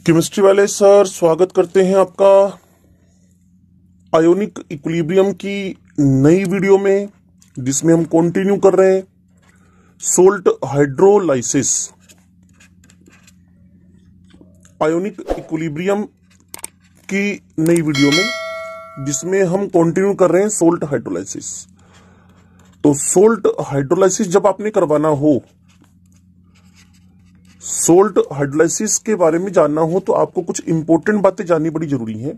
Chemistry वाले sir स्वागत करते हैं आपका आयोनिक इक्विलिब्रियम की नई वीडियो में, जिसमें हम कंटिन्यू कर रहे हैं सोल्ट हाइड्रोलाइसिस। आयोनिक इक्विलिब्रियम की नई वीडियो में जिसमें हम कंटिन्यू कर रहे हैं सोल्ट हाइड्रोलाइसिस। तो सोल्ट हाइड्रोलाइसिस जब आपने करवाना हो, सोल्ट हाइड्रोलाइसिस के बारे में जानना हो तो आपको कुछ इंपॉर्टेंट बातें जाननी बड़ी जरूरी है।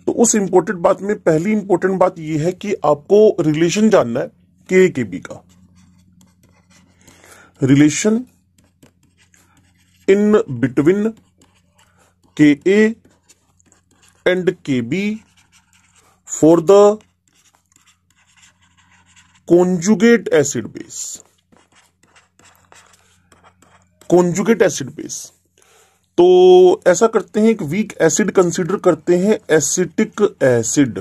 तो उस इंपॉर्टेंट बात में पहली इंपॉर्टेंट बात यह है कि आपको रिलेशन जानना है के बी का। Relation in between K A and K B for the conjugate acid base. Conjugate acid base, तो ऐसा करते हैं, एक वीक एसिड कंसीडर करते हैं, एसिटिक एसिड,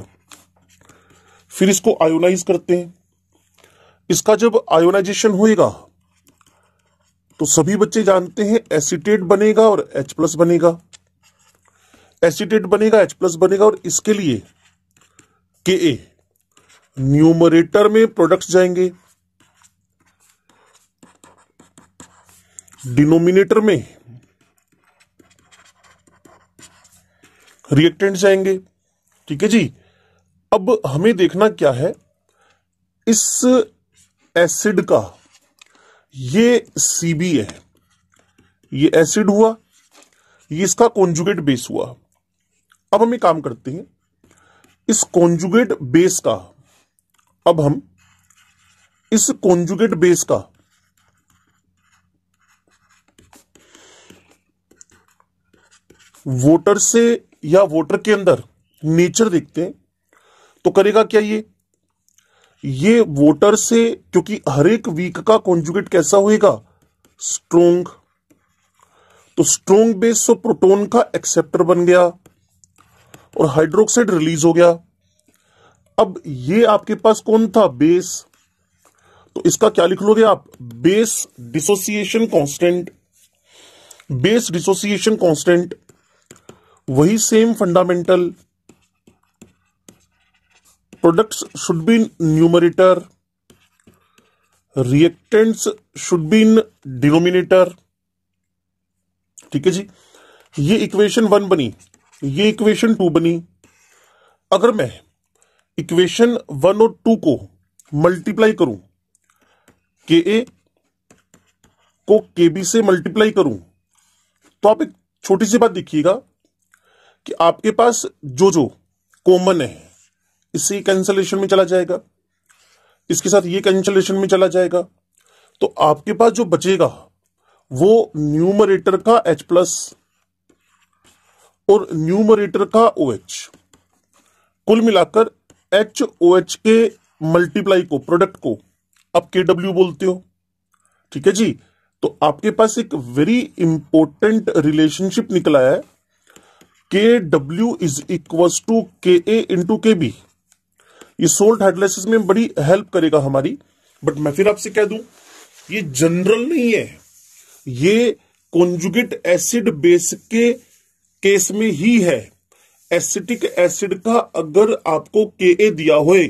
फिर इसको आयोनाइज करते हैं। इसका जब आयोनाइजेशन होएगा तो सभी बच्चे जानते हैं एसीटेट बनेगा और H प्लस बनेगा। एसीटेट बनेगा, H प्लस बनेगा, और इसके लिए Ka न्यूमरेटर में प्रोडक्ट्स जाएंगे, डिनोमिनेटर में रिएक्टेंट जाएंगे। ठीक है जी। अब हमें देखना क्या है, इस एसिड का ये Cb है, ये एसिड हुआ, ये इसका कॉन्जुगेट बेस हुआ। अब हम एक काम करते हैं, इस कॉन्जुगेट बेस का, अब हम इस कॉन्जुगेट बेस का वोटर से या वोटर के अंदर नेचर देखते हैं। तो करेगा क्या ये वोटर से, क्योंकि हर एक वीक का कॉन्जुगेट कैसा होएगा, स्ट्रोंग। तो स्ट्रोंग बेस से प्रोटॉन का एक्सेप्टर बन गया और हाइड्रोक्साइड रिलीज हो गया। अब ये आपके पास कौन था, बेस। तो इसका क्या लिख लोगे आप, base dissociation constant. Base dissociation constant, वही same fundamental, products should be in numerator, reactants should be in denominator. ठीक है जी। ये इक्वेशन 1 बनी, ये इक्वेशन 2 बनी। अगर मैं इक्वेशन 1 और 2 को मल्टीप्लाई करूं, के ए को के बी से मल्टीप्लाई करूं, तो आप एक छोटी सी बात देखिएगा कि आपके पास जो जो कॉमन है, इससे कैंसलेशन में चला जाएगा, इसके साथ ये कैंसलेशन में चला जाएगा। तो आपके पास जो बचेगा वो न्यूमरेटर का H प्लस और न्यूमरेटर का OH, कुल मिलाकर HOH के मल्टीप्लाई को, प्रोडक्ट को आप KW बोलते हो। ठीक है जी। तो आपके पास एक वेरी इंपॉर्टेंट रिलेशनशिप निकला है, KW is equal to KA into KB। ये सोल्ट हाइड्रोलाइसिस में बड़ी हेल्प करेगा हमारी। बट मैं फिर आपसे कह दूं, ये जनरल नहीं है, ये कॉन्जुगेट एसिड बेस के केस में ही है। एसिटिक एसिड का अगर आपको Ka दिया होए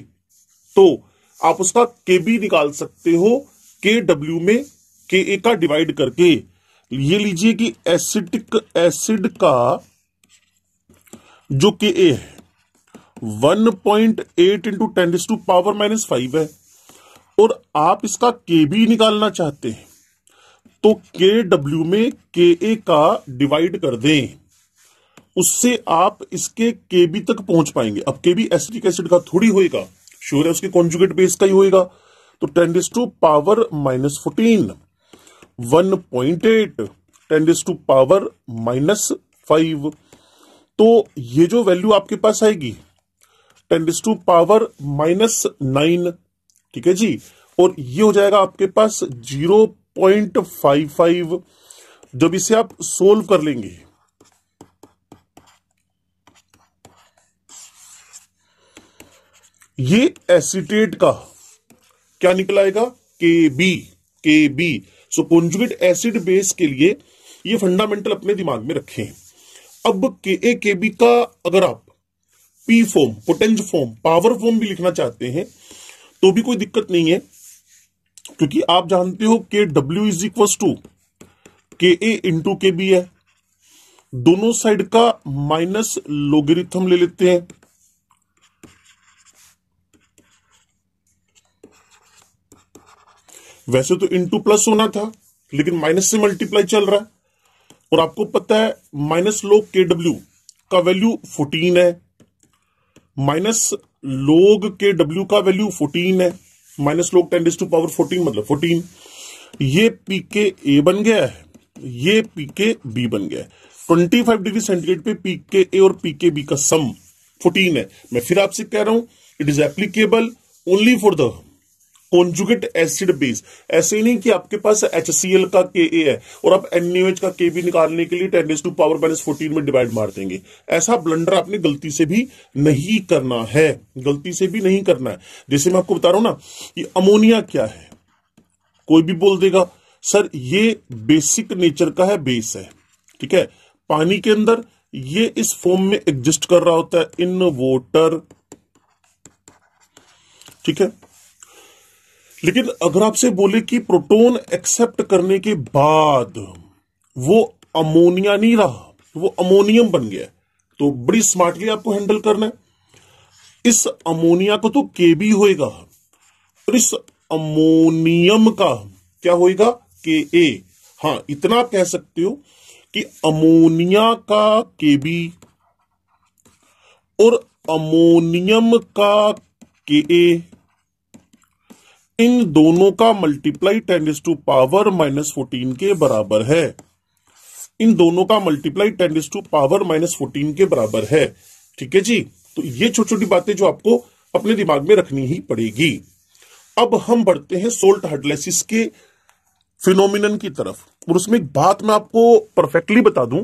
तो आप उसका Kb निकाल सकते हो KW में Ka का डिवाइड करके। ये लीजिए कि एसिटिक एसिड का जो Ka है 1.8 इंटू 10⁻⁻⁵ है, और आप इसका Kb निकालना चाहते हैं तो KW में Ka का डिवाइड कर दें, उससे आप इसके Kb तक पहुंच पाएंगे। अब Kb एसिटिक एसिड का थोड़ी होएगा, श्योर है उसके कॉन्जुगेट बेस का ही होएगा। तो 10⁻⁻14 1.8 10⁻⁻⁵, तो ये जो वैल्यू आपके पास आएगी 10⁻⁻⁹। ठीक है जी। और ये हो जाएगा आपके पास 0.55 जब इसे आप सोल्व कर लेंगे। ये एसीटेट का क्या निकलाएगा, के बी। सो कॉन्जुगेट एसिड बेस के लिए ये फंडामेंटल अपने दिमाग में रखें। अब के के बी का अगर आप पी फॉर्म, पोटेंज फॉर्म, पावर फॉर्म भी लिखना चाहते हैं तो भी कोई दिक्कत नहीं है, क्योंकि आप जानते हो के डब्ल्यू इज इक्वल टू के ए इंटू के बी है। दोनों साइड का माइनस लोगरिथम ले लेते हैं। वैसे तो इंटू प्लस होना था, लेकिन माइनस से मल्टीप्लाई चल रहा है, और आपको पता है माइनस लोग के डब्ल्यू का वैल्यू 14 है, माइनस लोग के डब्ल्यू का वैल्यू 14 है, माइनस लोग 10⁻14 मतलब 14। ये पी के ए बन गया है, ये पी के बी बन गया है। 25 डिग्री सेंटीग्रेड पे पी के ए और पी के बी का सम 14 है। मैं फिर आपसे कह रहा हूं, it is applicable only for the conjugate acid base. ऐसे ही नहीं कि आपके पास HCl का के ए है और आप NaOH का के बी निकालने के लिए 10⁻14 में डिवाइड मार देंगे। ऐसा ब्लंडर आपने गलती से भी नहीं करना है, गलती से भी नहीं करना है। जैसे मैं आपको बता रहा हूं ना, ये अमोनिया क्या है, कोई भी बोल देगा सर ये बेसिक नेचर का है, बेस है, ठीक है, पानी के अंदर ये इस फॉर्म में एग्जिस्ट कर रहा होता है इन वाटर, ठीक है। लेकिन अगर आपसे बोले कि प्रोटॉन एक्सेप्ट करने के बाद वो अमोनिया नहीं रहा, वो अमोनियम बन गया, तो बड़ी स्मार्टली आपको हैंडल करना है। इस अमोनिया को तो के बी होएगा और इस अमोनियम का क्या होएगा, के ए। हाँ, इतना आप कह सकते हो कि अमोनिया का के बी और अमोनियम का के ए, इन दोनों का मल्टीप्लाई 10⁻⁻14 के बराबर है। इन दोनों का मल्टीप्लाई 10⁻⁻14 के बराबर है, ठीक है जी। तो ये छोटी छोटी बातें जो आपको अपने दिमाग में रखनी ही पड़ेगी। अब हम बढ़ते हैं सोल्ट हाइड्रोलाइसिस के फिनोमिनन की तरफ, और उसमें एक बात मैं आपको परफेक्टली बता दूं,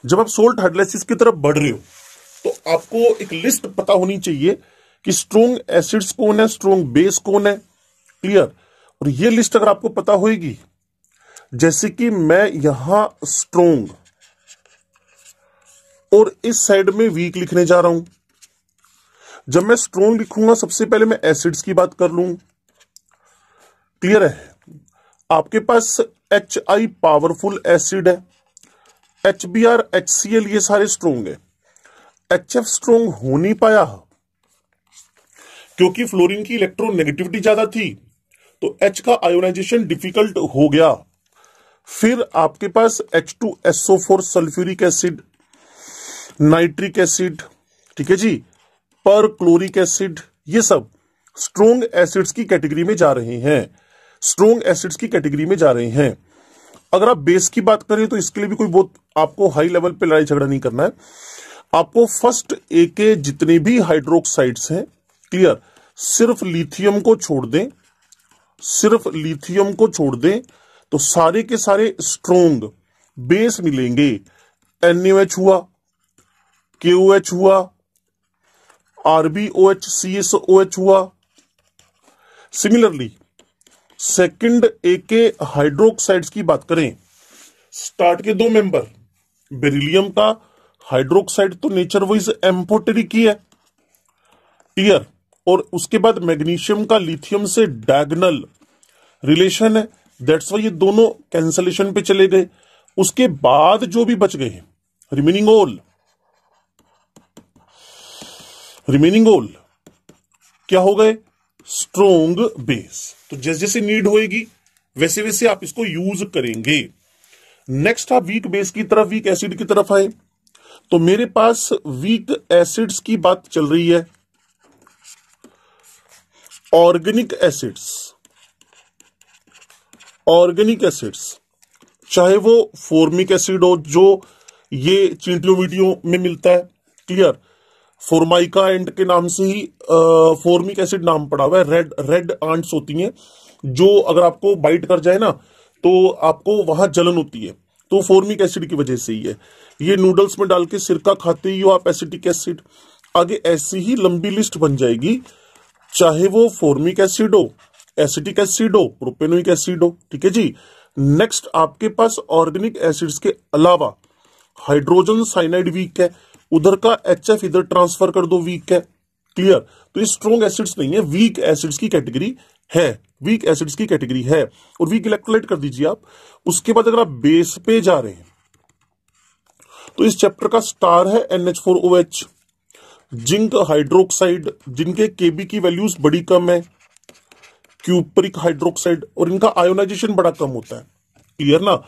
जब आप सोल्ट हाइड्रोलाइसिस की तरफ बढ़ रहे हो तो आपको एक लिस्ट पता होनी चाहिए कि स्ट्रॉन्ग एसिड्स कौन है, स्ट्रॉन्ग बेस कौन है, क्लियर। और ये लिस्ट अगर आपको पता होगी, जैसे कि मैं यहां स्ट्रॉन्ग और इस साइड में वीक लिखने जा रहा हूं। जब मैं स्ट्रॉन्ग लिखूंगा सबसे पहले मैं एसिड्स की बात कर लूं, क्लियर है। आपके पास HI पावरफुल एसिड है, HBr, HCl ये सारे स्ट्रॉन्ग है। HF स्ट्रॉन्ग हो नहीं पाया क्योंकि फ्लोरीन की इलेक्ट्रोनेगेटिविटी ज्यादा थी, तो H का आयोनाइजेशन डिफिकल्ट हो गया। फिर आपके पास H2SO4 sulphuric acid, nitric acid, ठीक है जी, पर क्लोरिक एसिड, ये सब स्ट्रॉन्ग एसिड्स की कैटेगरी में जा रहे हैं, स्ट्रॉन्ग एसिड्स की कैटेगरी में जा रहे हैं। अगर आप बेस की बात करें तो इसके लिए भी कोई बहुत आपको हाई लेवल पे लड़ाई झगड़ा नहीं करना है। आपको फर्स्ट ए के जितने भी हाइड्रोक्साइड्स हैं, क्लियर, सिर्फ लिथियम को छोड़ दें, सिर्फ लिथियम को छोड़ दें तो सारे के सारे स्ट्रॉन्ग बेस मिलेंगे। NaOH हुआ, KOH हुआ, RbOH, CSOH हुआ। सिमिलरली सेकंड ए के हाइड्रोक्साइड्स की बात करें, स्टार्ट के दो मेंबर, बेरिलियम का हाइड्रोक्साइड तो नेचर वाइज एम्फोटेरिक ही है, क्लियर, और उसके बाद मैग्नीशियम का लिथियम से डायगोनल रिलेशन है, दैट्स वाई ये दोनों कैंसलेशन पे चले गए। उसके बाद जो भी बच गए रिमेनिंग ऑल क्या हो गए, स्ट्रॉन्ग बेस। तो जैसे जैसे नीड होएगी वैसे वैसे आप इसको यूज करेंगे। नेक्स्ट आप वीक बेस की तरफ, वीक एसिड की तरफ आए, तो मेरे पास वीक एसिड्स की बात चल रही है। ऑर्गेनिक एसिड्स चाहे वो फॉर्मिक एसिड हो जो ये चींटियों वीटियों में मिलता है, क्लियर, फॉर्माइका एंड के नाम से ही फॉर्मिक एसिड नाम पड़ा हुआ है। रेड आंट्स होती हैं जो अगर आपको बाइट कर जाए ना तो आपको वहां जलन होती है, तो फॉर्मिक एसिड की वजह से ही है। ये नूडल्स में डाल के सिरका खाते ही हो आप, एसिटिक एसिड। आगे ऐसी ही लंबी लिस्ट बन जाएगी, चाहे वो फॉर्मिक एसिड हो, एसिटिक एसिड हो, प्रोपेनोइक एसिड हो, ठीक है जी। नेक्स्ट आपके पास ऑर्गेनिक एसिड्स के अलावा हाइड्रोजन साइनाइड वीक है, उधर का HF इधर ट्रांसफर कर दो, वीक है। क्लियर? तो ये स्ट्रॉन्ग एसिड्स नहीं है, वीक एसिड्स की कैटेगरी है, वीक एसिड्स की कैटेगरी है। और वीक इलेक्ट्रोलाइट कर दीजिए आप। उसके बाद अगर आप बेस पे जा रहे हैं तो इस चैप्टर का स्टार है NH4OH, जिंक हाइड्रोक्साइड, जिनके Kb की वैल्यूज बड़ी कम है, क्यूपरिक हाइड्रोक्साइड, और इनका आयोनाइजेशन बड़ा कम होता है। क्लियर ना?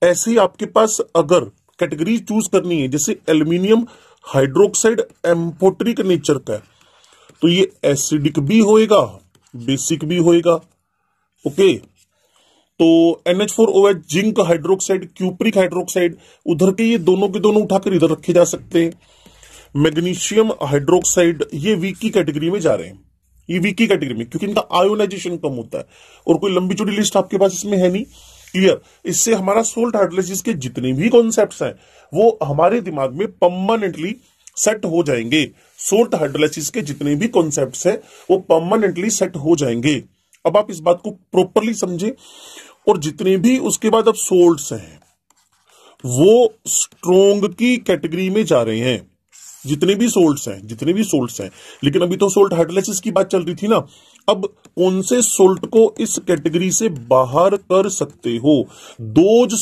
ऐसे ही आपके पास अगर कैटेगरी चूज करनी है, जैसे एल्यूमिनियम हाइड्रोक्साइड एम्फोटेरिक नेचर का है, तो ये एसिडिक भी होएगा, बेसिक भी होएगा। ओके, तो NH4OH, zinc hydroxide, cupric hydroxide, उधर के ये दोनों के दोनों उठाकर इधर रखे जा सकते हैं। मैग्नीशियम हाइड्रोक्साइड, ये वीक की कैटेगरी में जा रहे हैं, ये वीक की कैटेगरी में, क्योंकि इनका आयोनाइजेशन कम होता है। और कोई लंबी चौड़ी लिस्ट आपके पास इसमें है नहीं। क्लियर? इससे हमारा सोल्ट हाइड्रोलाइसिस के जितने भी कॉन्सेप्ट्स हैं वो हमारे दिमाग में परमानेंटली सेट हो जाएंगे। सोल्ट हाइड्रोलाइसिस के जितने भी कॉन्सेप्ट्स हैं वो परमानेंटली सेट हो जाएंगे। अब आप इस बात को प्रॉपरली समझे। और जितने भी उसके बाद अब सोल्ट्स हैं वो स्ट्रोंग की कैटेगरी में जा रहे हैं, जितने भी सोल्ट्स हैं। लेकिन अभी तो सोल्ट हाइड्रोलाइसिस की बात चल रही थी ना। अब कौन से सोल्ट को इस कैटेगरी से बाहर कर सकते हो? Those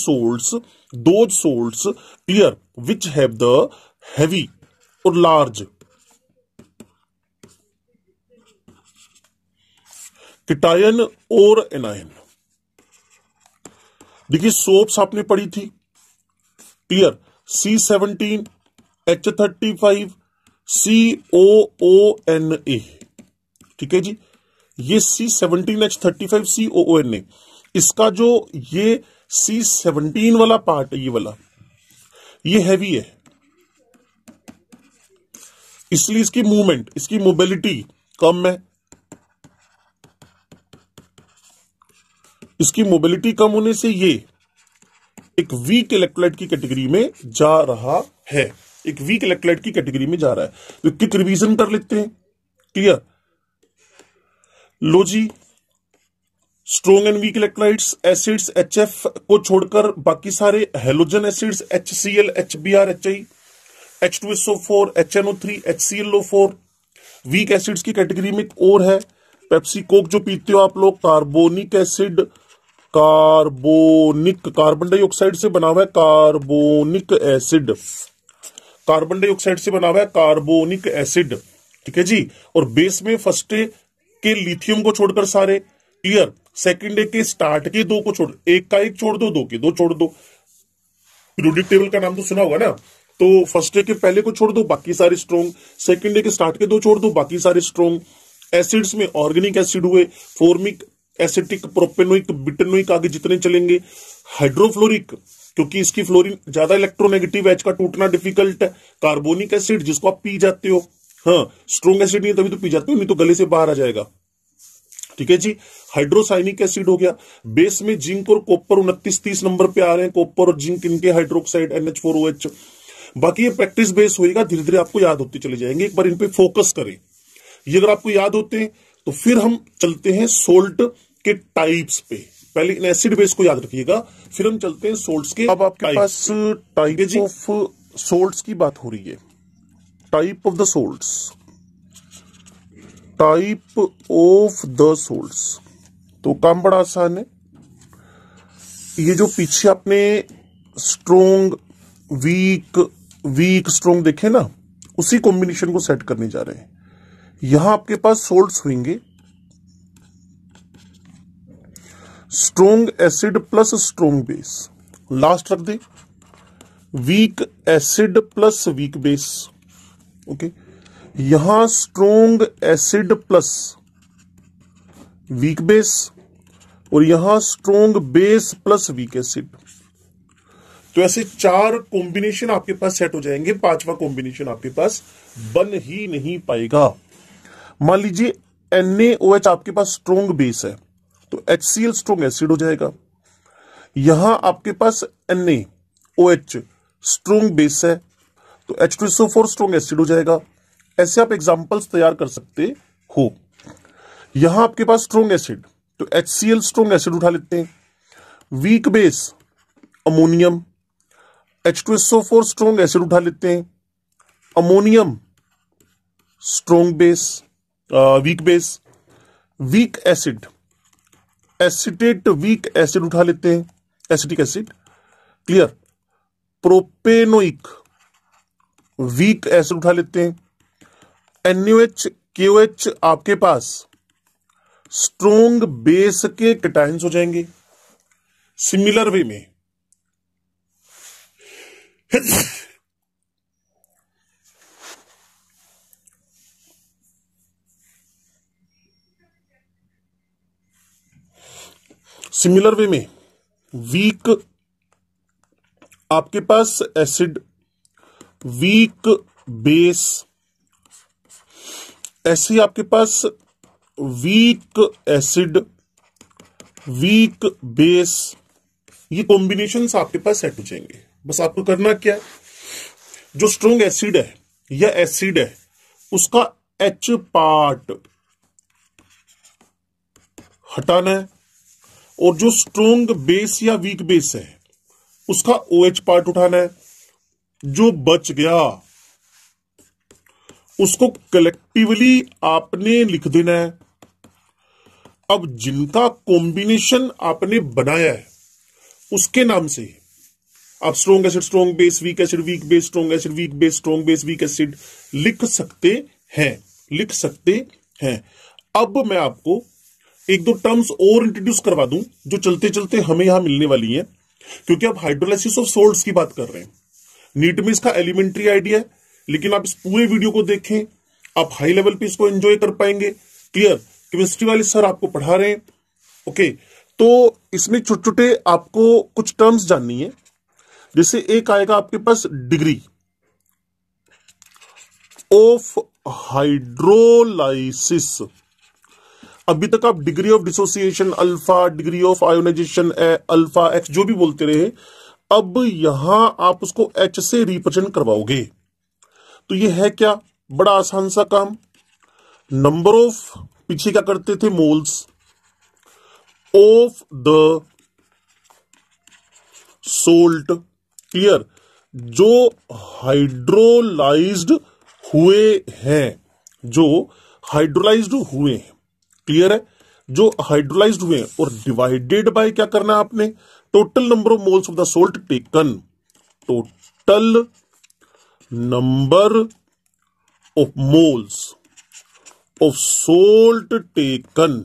salts clear which have the heavy और लार्ज कीटायन और एनायन। देखिए सोप्स आपने पढ़ी थी। क्लियर? C17 H35 COONA। ठीक है जी, ये C17 H35 COONA, इसका जो ये C17 वाला पार्ट है, ये वाला, ये हैवी है, इसलिए इसकी मूवमेंट, इसकी मोबिलिटी कम है। इसकी मोबिलिटी कम होने से ये एक वीक इलेक्ट्रोलाइट की कैटेगरी में जा रहा है, एक वीक इलेक्ट्रोलाइट की कैटेगरी में जा रहा है। तो क्विक रिवीजन कर लेते हैं। क्लियर? लो जी, strong and weak electrolytes, acids HF को छोड़कर बाकी सारे halogen acids HCl, HBr, HI, H2SO4, HNO3, HClO4। Weak acids की कैटेगरी में एक और है, पेप्सी कोक जो पीते हो आप लोग, कार्बोनिक एसिड, कार्बन डाइऑक्साइड से बना हुआ है कार्बोनिक एसिड, कार्बन डाइऑक्साइड से बना हुआ है कार्बोनिक एसिड। ठीक है जी। और बेस में फर्स्ट डे के लिथियम को छोड़कर सारे। क्लियर? सेकंड डे के स्टार्ट के दो को छोड़, एक का एक छोड़ दो, दो के दो छोड़ दो। पीरियोडिक टेबल का नाम तो सुना होगा ना। तो फर्स्ट डे के पहले को छोड़ दो, बाकी सारे स्ट्रॉन्ग। सेकंड डे के स्टार्ट के दो छोड़ दो, बाकी सारे स्ट्रॉन्ग। एसिड्स में ऑर्गेनिक एसिड हुए, फॉर्मिक, एसिटिक, प्रोपेनोइक, बिटेनोइक, आगे जितने चलेंगे। हाइड्रोफ्लोरिक, क्योंकि इसकी फ्लोरीन ज्यादा इलेक्ट्रोनेगेटिव है, इसका टूटना डिफिकल्ट है। कार्बोनिक एसिड, जिसको आप पी जाते हो। हाँ, स्ट्रॉन्ग एसिड नहीं तभी तो पी जाते हो, नहीं तो गले से बाहर आ जाएगा। ठीक है जी। हाइड्रोसाइनिक एसिड हो गया। बेस में जिंक और कॉपर 29-30 नंबर पे आ रहे हैं, कॉपर और जिंक इनके हाइड्रोक्साइड NH4OH। बाकी ये प्रैक्टिस बेस होएगा, धीरे धीरे आपको याद होते चले जाएंगे। एक बार इन पे फोकस करें, ये अगर आपको याद होते हैं तो फिर हम चलते हैं सोल्ट के टाइप्स पे। पहले इन एसिड बेस को याद रखिएगा, फिर हम चलते हैं सोल्ट्स के। अब आपके पास टाइप ऑफ सोल्ट्स की बात हो रही है। Type of the salts, type of the salts, तो काम बड़ा आसान है। ये जो पीछे आपने स्ट्रोंग, वीक स्ट्रोंग देखे ना, उसी कॉम्बिनेशन को सेट करने जा रहे हैं। यहां आपके पास सोल्ट्स होंगे strong acid plus strong base, last रख दे weak acid plus weak base. Okay, यहां strong acid plus weak base, और यहां strong base plus weak acid. तो ऐसे 4 कॉम्बिनेशन आपके पास सेट हो जाएंगे, 5वां कॉम्बिनेशन आपके पास बन ही नहीं पाएगा। मान लीजिए NaOH आपके पास स्ट्रोंग बेस है तो HCl स्ट्रोंग एसिड हो जाएगा। यहां आपके पास NaOH स्ट्रोंग बेस है तो H2SO4 स्ट्रोंग एसिड हो जाएगा। ऐसे आप एग्जांपल्स तैयार कर सकते हो। यहां आपके पास स्ट्रोंग एसिड तो HCl स्ट्रोंग एसिड उठा लेते हैं। Weak base ammonium, H2SO4 strong acid उठा लेते हैं, ammonium strong base, weak base, weak acid, acetate weak acid उठा लेते हैं, acetic acid, clear. Propanoic weak acid उठा लेते हैं, NaOH KOH आपके पास स्ट्रॉन्ग बेस के कैटायंस हो जाएंगे। सिमिलर वे में वीक आपके पास एसिड, वीक बेस, ऐसे आपके पास वीक एसिड, वीक बेस, ये कॉम्बिनेशंस आपके पास सेट हो जाएंगे। बस आपको करना क्या है, जो स्ट्रॉन्ग एसिड है या एसिड है उसका H पार्ट हटाना है, और जो स्ट्रॉन्ग बेस या वीक बेस है उसका OH पार्ट उठाना है। जो बच गया उसको कलेक्टिवली आपने लिख देना है। अब जिनका कॉम्बिनेशन आपने बनाया है उसके नाम से आप strong acid, strong base, weak acid, weak base, strong acid, weak base, strong base, weak acid लिख सकते हैं। अब मैं आपको एक दो टर्म्स और इंट्रोड्यूस करवा दूं जो चलते चलते हमें यहां मिलने वाली हैं, क्योंकि आप हाइड्रोलाइसिस ऑफ सोल्ट्स की बात कर रहे हैं। नीट में इसका एलिमेंट्री आइडिया है, लेकिन आप इस पूरे वीडियो को देखें, आप हाई लेवल पे इसको एंजॉय कर पाएंगे। क्लियर, केमिस्ट्री वाले सर आपको पढ़ा रहे हैं। ओके, तो इसमें छोटे छोटे आपको कुछ टर्म्स जाननी है। जैसे एक आएगा आपके पास डिग्री ऑफ हाइड्रोलाइसिस। अभी तक आप degree of dissociation alpha, degree of ionization alpha x जो भी बोलते रहे, अब यहां आप उसको H से रिप्रेजेंट करवाओगे। तो ये है क्या, बड़ा आसान सा काम। नंबर ऑफ, पीछे क्या करते थे, moles of the salt. Clear, जो हाइड्रोलाइज्ड हुए हैं, जो हाइड्रोलाइज्ड हुए हैं, क्लियर है, जो हाइड्रोलाइज्ड हुए हैं, और डिवाइडेड बाय क्या करना है आपने, total number of moles of the salt taken, total number of moles of salt taken.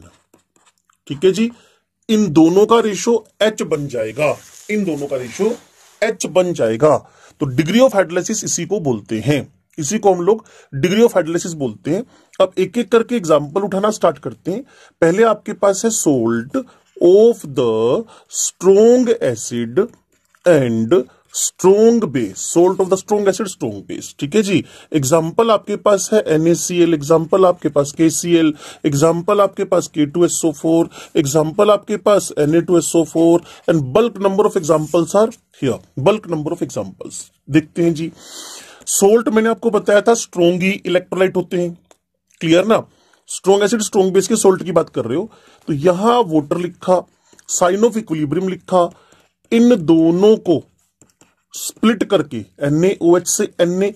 ठीक है जी, इन दोनों का रेशो H बन जाएगा, इन दोनों का रेशो H बन जाएगा। तो डिग्री ऑफ हाइड्रोलाइसिस इसी को बोलते हैं, इसी को हम लोग डिग्री ऑफ हाइड्रोलाइसिस बोलते हैं। अब एक एक करके एग्जांपल उठाना स्टार्ट करते हैं। पहले आपके पास है salt of the strong acid and strong base, salt of the strong acid strong base. ठीक है जी, एग्जांपल आपके पास है NaCl, एग्जांपल आपके पास KCl, एग्जांपल आपके पास K2SO4, एग्जांपल आपके पास Na2SO4, and bulk number of examples are here, bulk number of examples. देखते हैं जी, सोल्ट मैंने आपको बताया था स्ट्रॉन्ग ही इलेक्ट्रोलाइट होते हैं। क्लियर ना, स्ट्रॉन्ग एसिड स्ट्रॉन्ग बेस के सोल्ट की बात कर रहे हो, तो यहां वाटर लिखा, साइन ऑफ इक्विलिब्रियम लिखा, इन दोनों को स्प्लिट करके NaOH से Na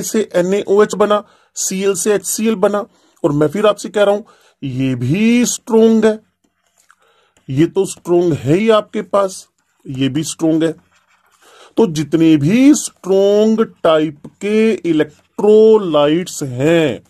से NaOH बना, Cl से HCl बना। और मैं फिर आपसे कह रहा हूं ये भी स्ट्रॉन्ग है, ये तो स्ट्रॉन्ग है ही आपके पास, ये भी स्ट्रॉन्ग है। तो जितने भी स्ट्रॉन्ग टाइप के इलेक्ट्रोलाइट्स हैं,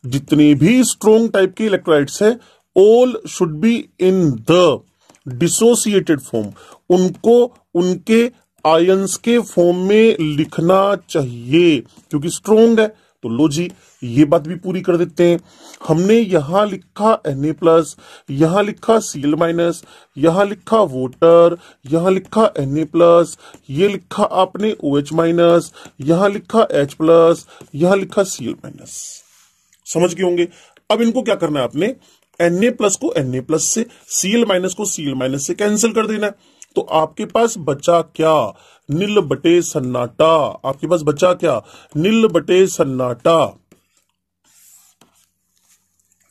जितने भी स्ट्रॉन्ग टाइप के इलेक्ट्रोलाइट्स हैं, all should be in the dissociated form, उनको उनके आयंस के फॉर्म में लिखना चाहिए, क्योंकि स्ट्रॉन्ग है। तो लो जी, ये बात भी पूरी कर देते हैं। हमने यहां लिखा Na+, यहां लिखा Cl-, यहां लिखा वाटर, यहां लिखा Na+, ये लिखा आपने OH-, यहां लिखा H+, यहां लिखा Cl-। समझ गए होंगे। अब इनको क्या करना है आपने, Na+ को Na+ से, Cl- को Cl- से कैंसिल कर देना है। तो आपके पास बचा क्या, नील बटे सन्नाटा। आपके पास बचा क्या, नील बटे सन्नाटा।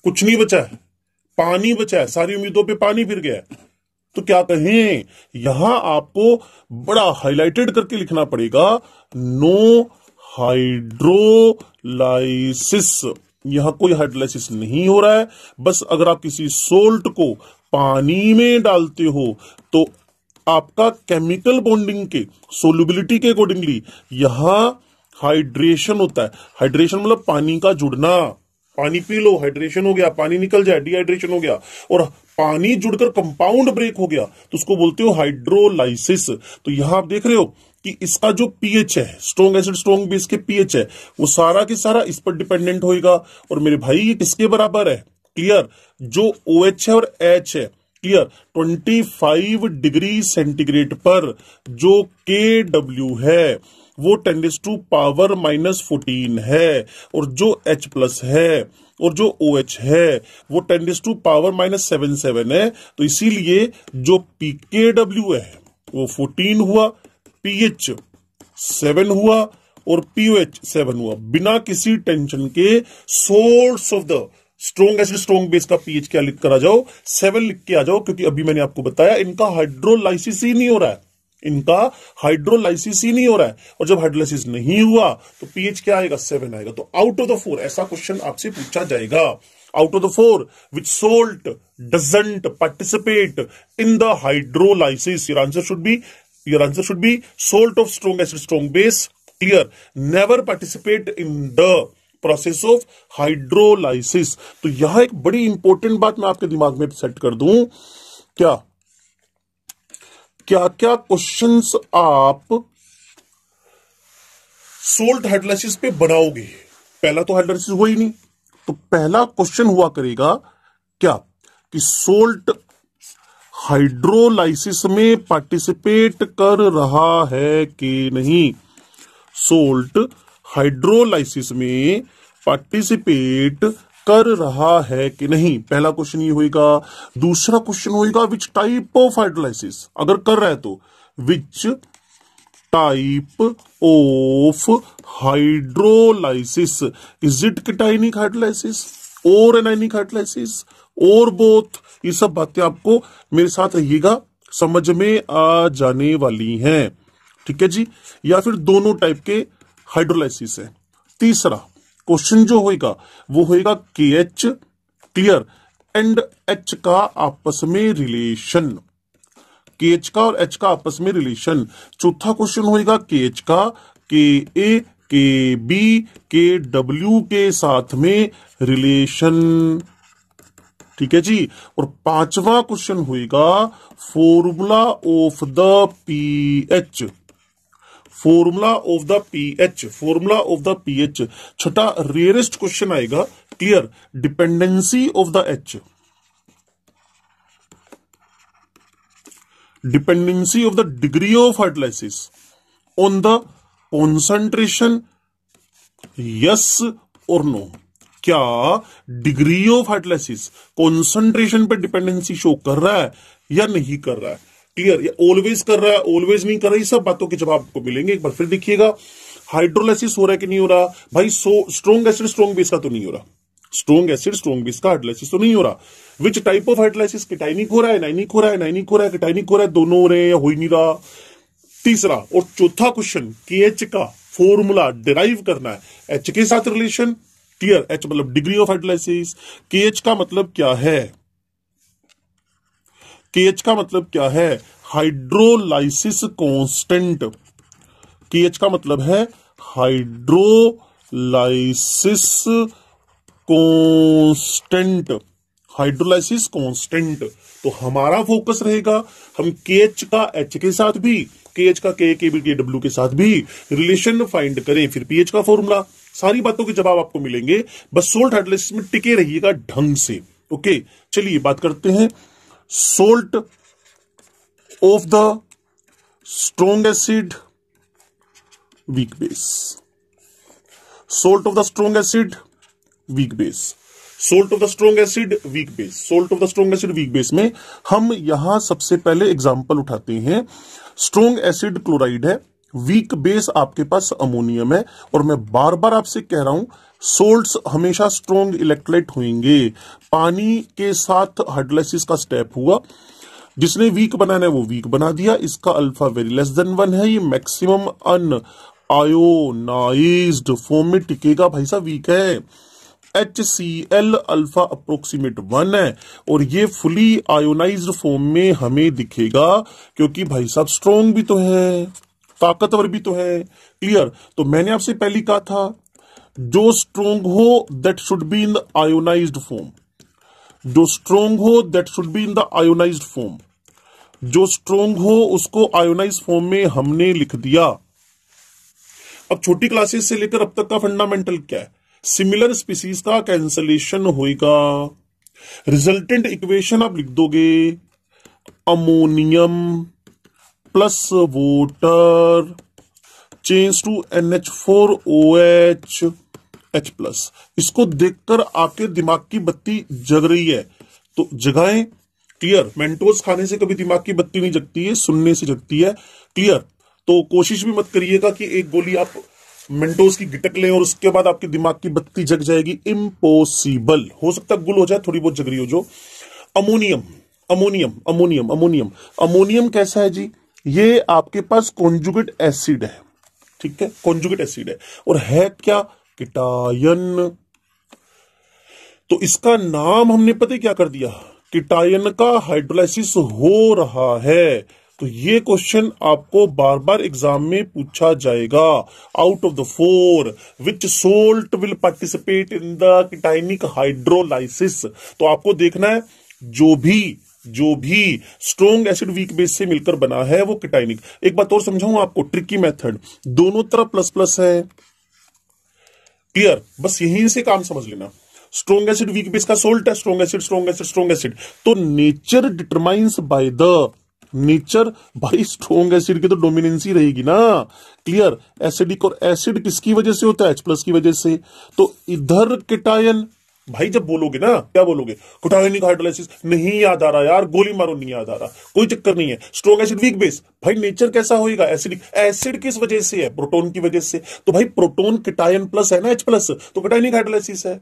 कुछ नहीं बचा है, पानी बचा है, सारी उम्मीदों पे पानी फिर गया है। तो क्या कहें, यहां आपको बड़ा हाईलाइटेड करके लिखना पड़ेगा, नो हाइड्रोलाइसिस। यहां कोई हाइड्रोलाइसिस नहीं हो रहा है। बस अगर आप किसी सोल्ट को पानी में डालते हो तो आपका केमिकल बॉन्डिंग के सोल्युबिलिटी के अकॉर्डिंगली यहां हाइड्रेशन होता है। हाइड्रेशन मतलब पानी का जुड़ना। पानी पी लो, हाइड्रेशन हो गया, पानी निकल जाए, डिहाइड्रेशन हो गया, और पानी जुड़कर कंपाउंड ब्रेक हो गया तो उसको बोलते हो हाइड्रोलाइसिस। तो यहां आप देख रहे हो कि इसका जो पीएच है, स्ट्रॉन्ग एसिड स्ट्रॉन्ग बेस के पीएच है, वो सारा के सारा इस पर डिपेंडेंट होएगा। और मेरे भाई ये किसके बराबर है, क्लियर, जो OH है और H है, क्लियर, 25 डिग्री सेंटीग्रेड पर जो KW है वो 10⁻⁻14 है, और जो H प्लस है और जो OH है वो 10⁻⁻77 है। तो इसीलिए जो pKW है वो 14 हुआ, pH 7 हुआ और pOH 7 हुआ। बिना किसी टेंशन के source of the strong acid strong base का पीएच क्या लिख कर आ जाओ, 7 लिख के आ जाओ, क्योंकि अभी मैंने आपको बताया इनका हाइड्रोलाइसिस ही नहीं हो रहा है। इनका हाइड्रोलाइसिस ही नहीं हो रहा है, और जब हाइड्रोलाइसिस नहीं हुआ तो पीएच क्या आएगा, 7 आएगा। तो आउट ऑफ द 4 ऐसा क्वेश्चन आपसे पूछा जाएगा, out of the 4 which salt doesn't participate in the hydrolysis, your answer should be salt of strong acid strong base, clear, never participate in the process of hydrolysis। तो यहां एक बड़ी important बात मैं आपके दिमाग में सेट कर दूं, क्या क्या क्वेश्चंस आप सोल्ट हाइड्रोलाइसिस पे बनाओगे। पहला तो हाइड्रोलाइसिस हुआ ही नहीं, तो पहला क्वेश्चन हुआ करेगा क्या कि सोल्ट हाइड्रोलाइसिस में पार्टिसिपेट कर रहा है कि नहीं। सोल्ट हाइड्रोलाइसिस में पार्टिसिपेट कर रहा है कि नहीं, पहला क्वेश्चन ये होगा। दूसरा क्वेश्चन होगा विच टाइप ऑफ हाइड्रोलाइसिस, अगर कर रहा है तो विच type of hydrolysis, is it केटाइनिक hydrolysis और एनाइनिक हाइड्रोलाइसिस और बोथ। ये सब बातें आपको मेरे साथ रहिएगा, समझ में आ जाने वाली हैं, ठीक है जी। या फिर दोनों टाइप के हाइड्रोलाइसिस है। तीसरा क्वेश्चन जो होगा वो होगा KH, क्लियर, एंड H का आपस में रिलेशन, KH का और H का आपस में रिलेशन। चौथा क्वेश्चन होगा KH का KA KB KW के साथ में रिलेशन, ठीक है जी। और पांचवा क्वेश्चन होगा formula of the pH, formula of the pH, formula of the pH. छठा रेयरेस्ट क्वेश्चन आएगा, clear, dependency of the H, dependency of the degree of hydrolysis on the concentration, yes और no. क्या degree of hydrolysis concentration पे dependency show कर रहा है या नहीं कर रहा है, क्लियर, या ऑलवेज कर रहा है, ऑलवेज नहीं कर रहा है, सब बातों के जवाब आपको मिलेंगे। एक बार फिर देखिएगा, हाइड्रोलाइसिस हो रहा है कि नहीं हो रहा भाई, स्ट्रॉन्ग एसिड स्ट्रॉन्ग बेस का तो नहीं हो रहा, स्ट्रॉन्ग एसिड स्ट्रॉन्ग बेस का हाइड्रोलाइसिस तो नहीं हो रहा। विच टाइप ऑफ हाइड्रोलाइसिस, केटाइनिक हो रहा है, एनाइनिक हो रहा है, एनाइनिक हो रहा है, केटाइनिक हो रहा है, दोनों हो रहे हैं या हो ही नहीं रहा। तीसरा और चौथा क्वेश्चन, KH का फॉर्मूला डिराइव करना है, H के साथ रिलेशन, क्लियर, H मतलब डिग्री ऑफ हाइड्रोलाइसिस, KH का मतलब क्या है, KH का मतलब क्या है, हाइड्रोलाइसिस कांस्टेंट, KH का मतलब है हाइड्रोलाइसिस कांस्टेंट, हाइड्रोलाइसिस कांस्टेंट। तो हमारा फोकस रहेगा हम KH का H के साथ भी, KH का K KB KW के साथ भी रिलेशन फाइंड करें, फिर पीएच का फॉर्मूला, सारी बातों के जवाब आपको मिलेंगे। बस सोल्ट हाइड्रोलाइसिस में टिके रहिएगा ढंग से, ओके। चलिए बात करते हैं salt of the strong acid weak base, salt of the strong acid weak base, salt of the strong acid weak base, salt of the strong acid weak base में हम यहां सबसे पहले एग्जांपल उठाते हैं। स्ट्रॉन्ग एसिड क्लोराइड है, weak base आपके पास ammonium है, और मैं बार बार आपसे कह रहा हूं सोल्ट्स हमेशा स्ट्रॉन्ग इलेक्ट्रोलाइट होंगे। पानी के साथ हाइड्रोलाइसिस का स्टेप हुआ, जिसने वीक बनाना है वो वीक बना दिया, इसका अल्फा वेरी लेस देन 1 है, ये मैक्सिमम अन आयोनाइज्ड फॉर्म में टिकेगा, भाई साहब वीक है। HCl अल्फा अप्रोक्सीमेट 1 है और ये फुली आयोनाइज्ड फॉर्म में हमें दिखेगा, क्योंकि भाई साहब स्ट्रॉन्ग भी तो है, ताकतवर भी तो है। क्लियर? तो मैंने आपसे पहले कहा था जो स्ट्रॉन्ग हो that should be in the ionised form, जो स्ट्रॉन्ग हो that should be in the ionised form, जो स्ट्रॉन्ग हो उसको आयोनाइज फॉर्म में हमने लिख दिया। अब छोटी क्लासेस से लेकर अब तक का फंडामेंटल क्या है? सिमिलर स्पीसीज का कैंसलेशन होएगा, रिजल्टेंट इक्वेशन आप लिख दोगे ammonium plus water change to NH4OH H+। इसको देखकर आपके दिमाग की बत्ती जग रही है तो जगाएं। क्लियर? मेंटोस खाने से कभी दिमाग की बत्ती नहीं जगती है, सुनने से जगती है। क्लियर? तो कोशिश भी मत करिएगा कि एक गोली आप मेंटोस की गिटक लें और उसके बाद आपके दिमाग की बत्ती जग जाएगी, इम्पॉसिबल। हो सकता है गुल हो जाए, थोड़ी बहुत जग रही हो। जो ammonium ammonium ammonium ammonium ammonium कैसा है जी? ये आपके पास कॉन्जुगेट एसिड है, ठीक है, कॉन्जुगेट एसिड है और है क्या? कीटायन। तो इसका नाम हमने पता क्या कर दिया? कीटायन का हाइड्रोलाइसिस हो रहा है। तो ये क्वेश्चन आपको बार बार एग्जाम में पूछा जाएगा। Out of the 4 which salt will participate in the cationic hydrolysis. तो आपको देखना है जो भी स्ट्रॉन्ग एसिड वीक बेस से मिलकर बना है वो कीटायनिक। एक बात और समझाऊं आपको, ट्रिकी मेथड, दोनों तरफ प्लस प्लस है। क्लियर? बस यहीं से काम समझ लेना। स्ट्रॉन्ग एसिड वीक बेस का सोल्ट है, strong acid strong acid strong acid. तो nature determines by the nature, भाई स्ट्रॉन्ग एसिड की तो डोमिनेंसी रहेगी ना। क्लियर? एसिडिक और एसिड किसकी वजह से होता है? H+ की वजह से। तो इधर कीटायन, भाई जब बोलोगे ना क्या बोलोगे? कीटायनिक हाइड्रोलाइसिस नहीं याद आ रहा यार, गोली मारो नहीं याद आ रहा, कोई चक्कर नहीं है। स्ट्रॉन्ग एसिड वीक बेस, भाई नेचर कैसा होएगा? एसिडिक। एसिड किस वजह से है? प्रोटोन की वजह से। तो भाई प्रोटोन कीटायन प्लस है ना, H+, तो कीटायनिक हाइड्रोलाइसिस है।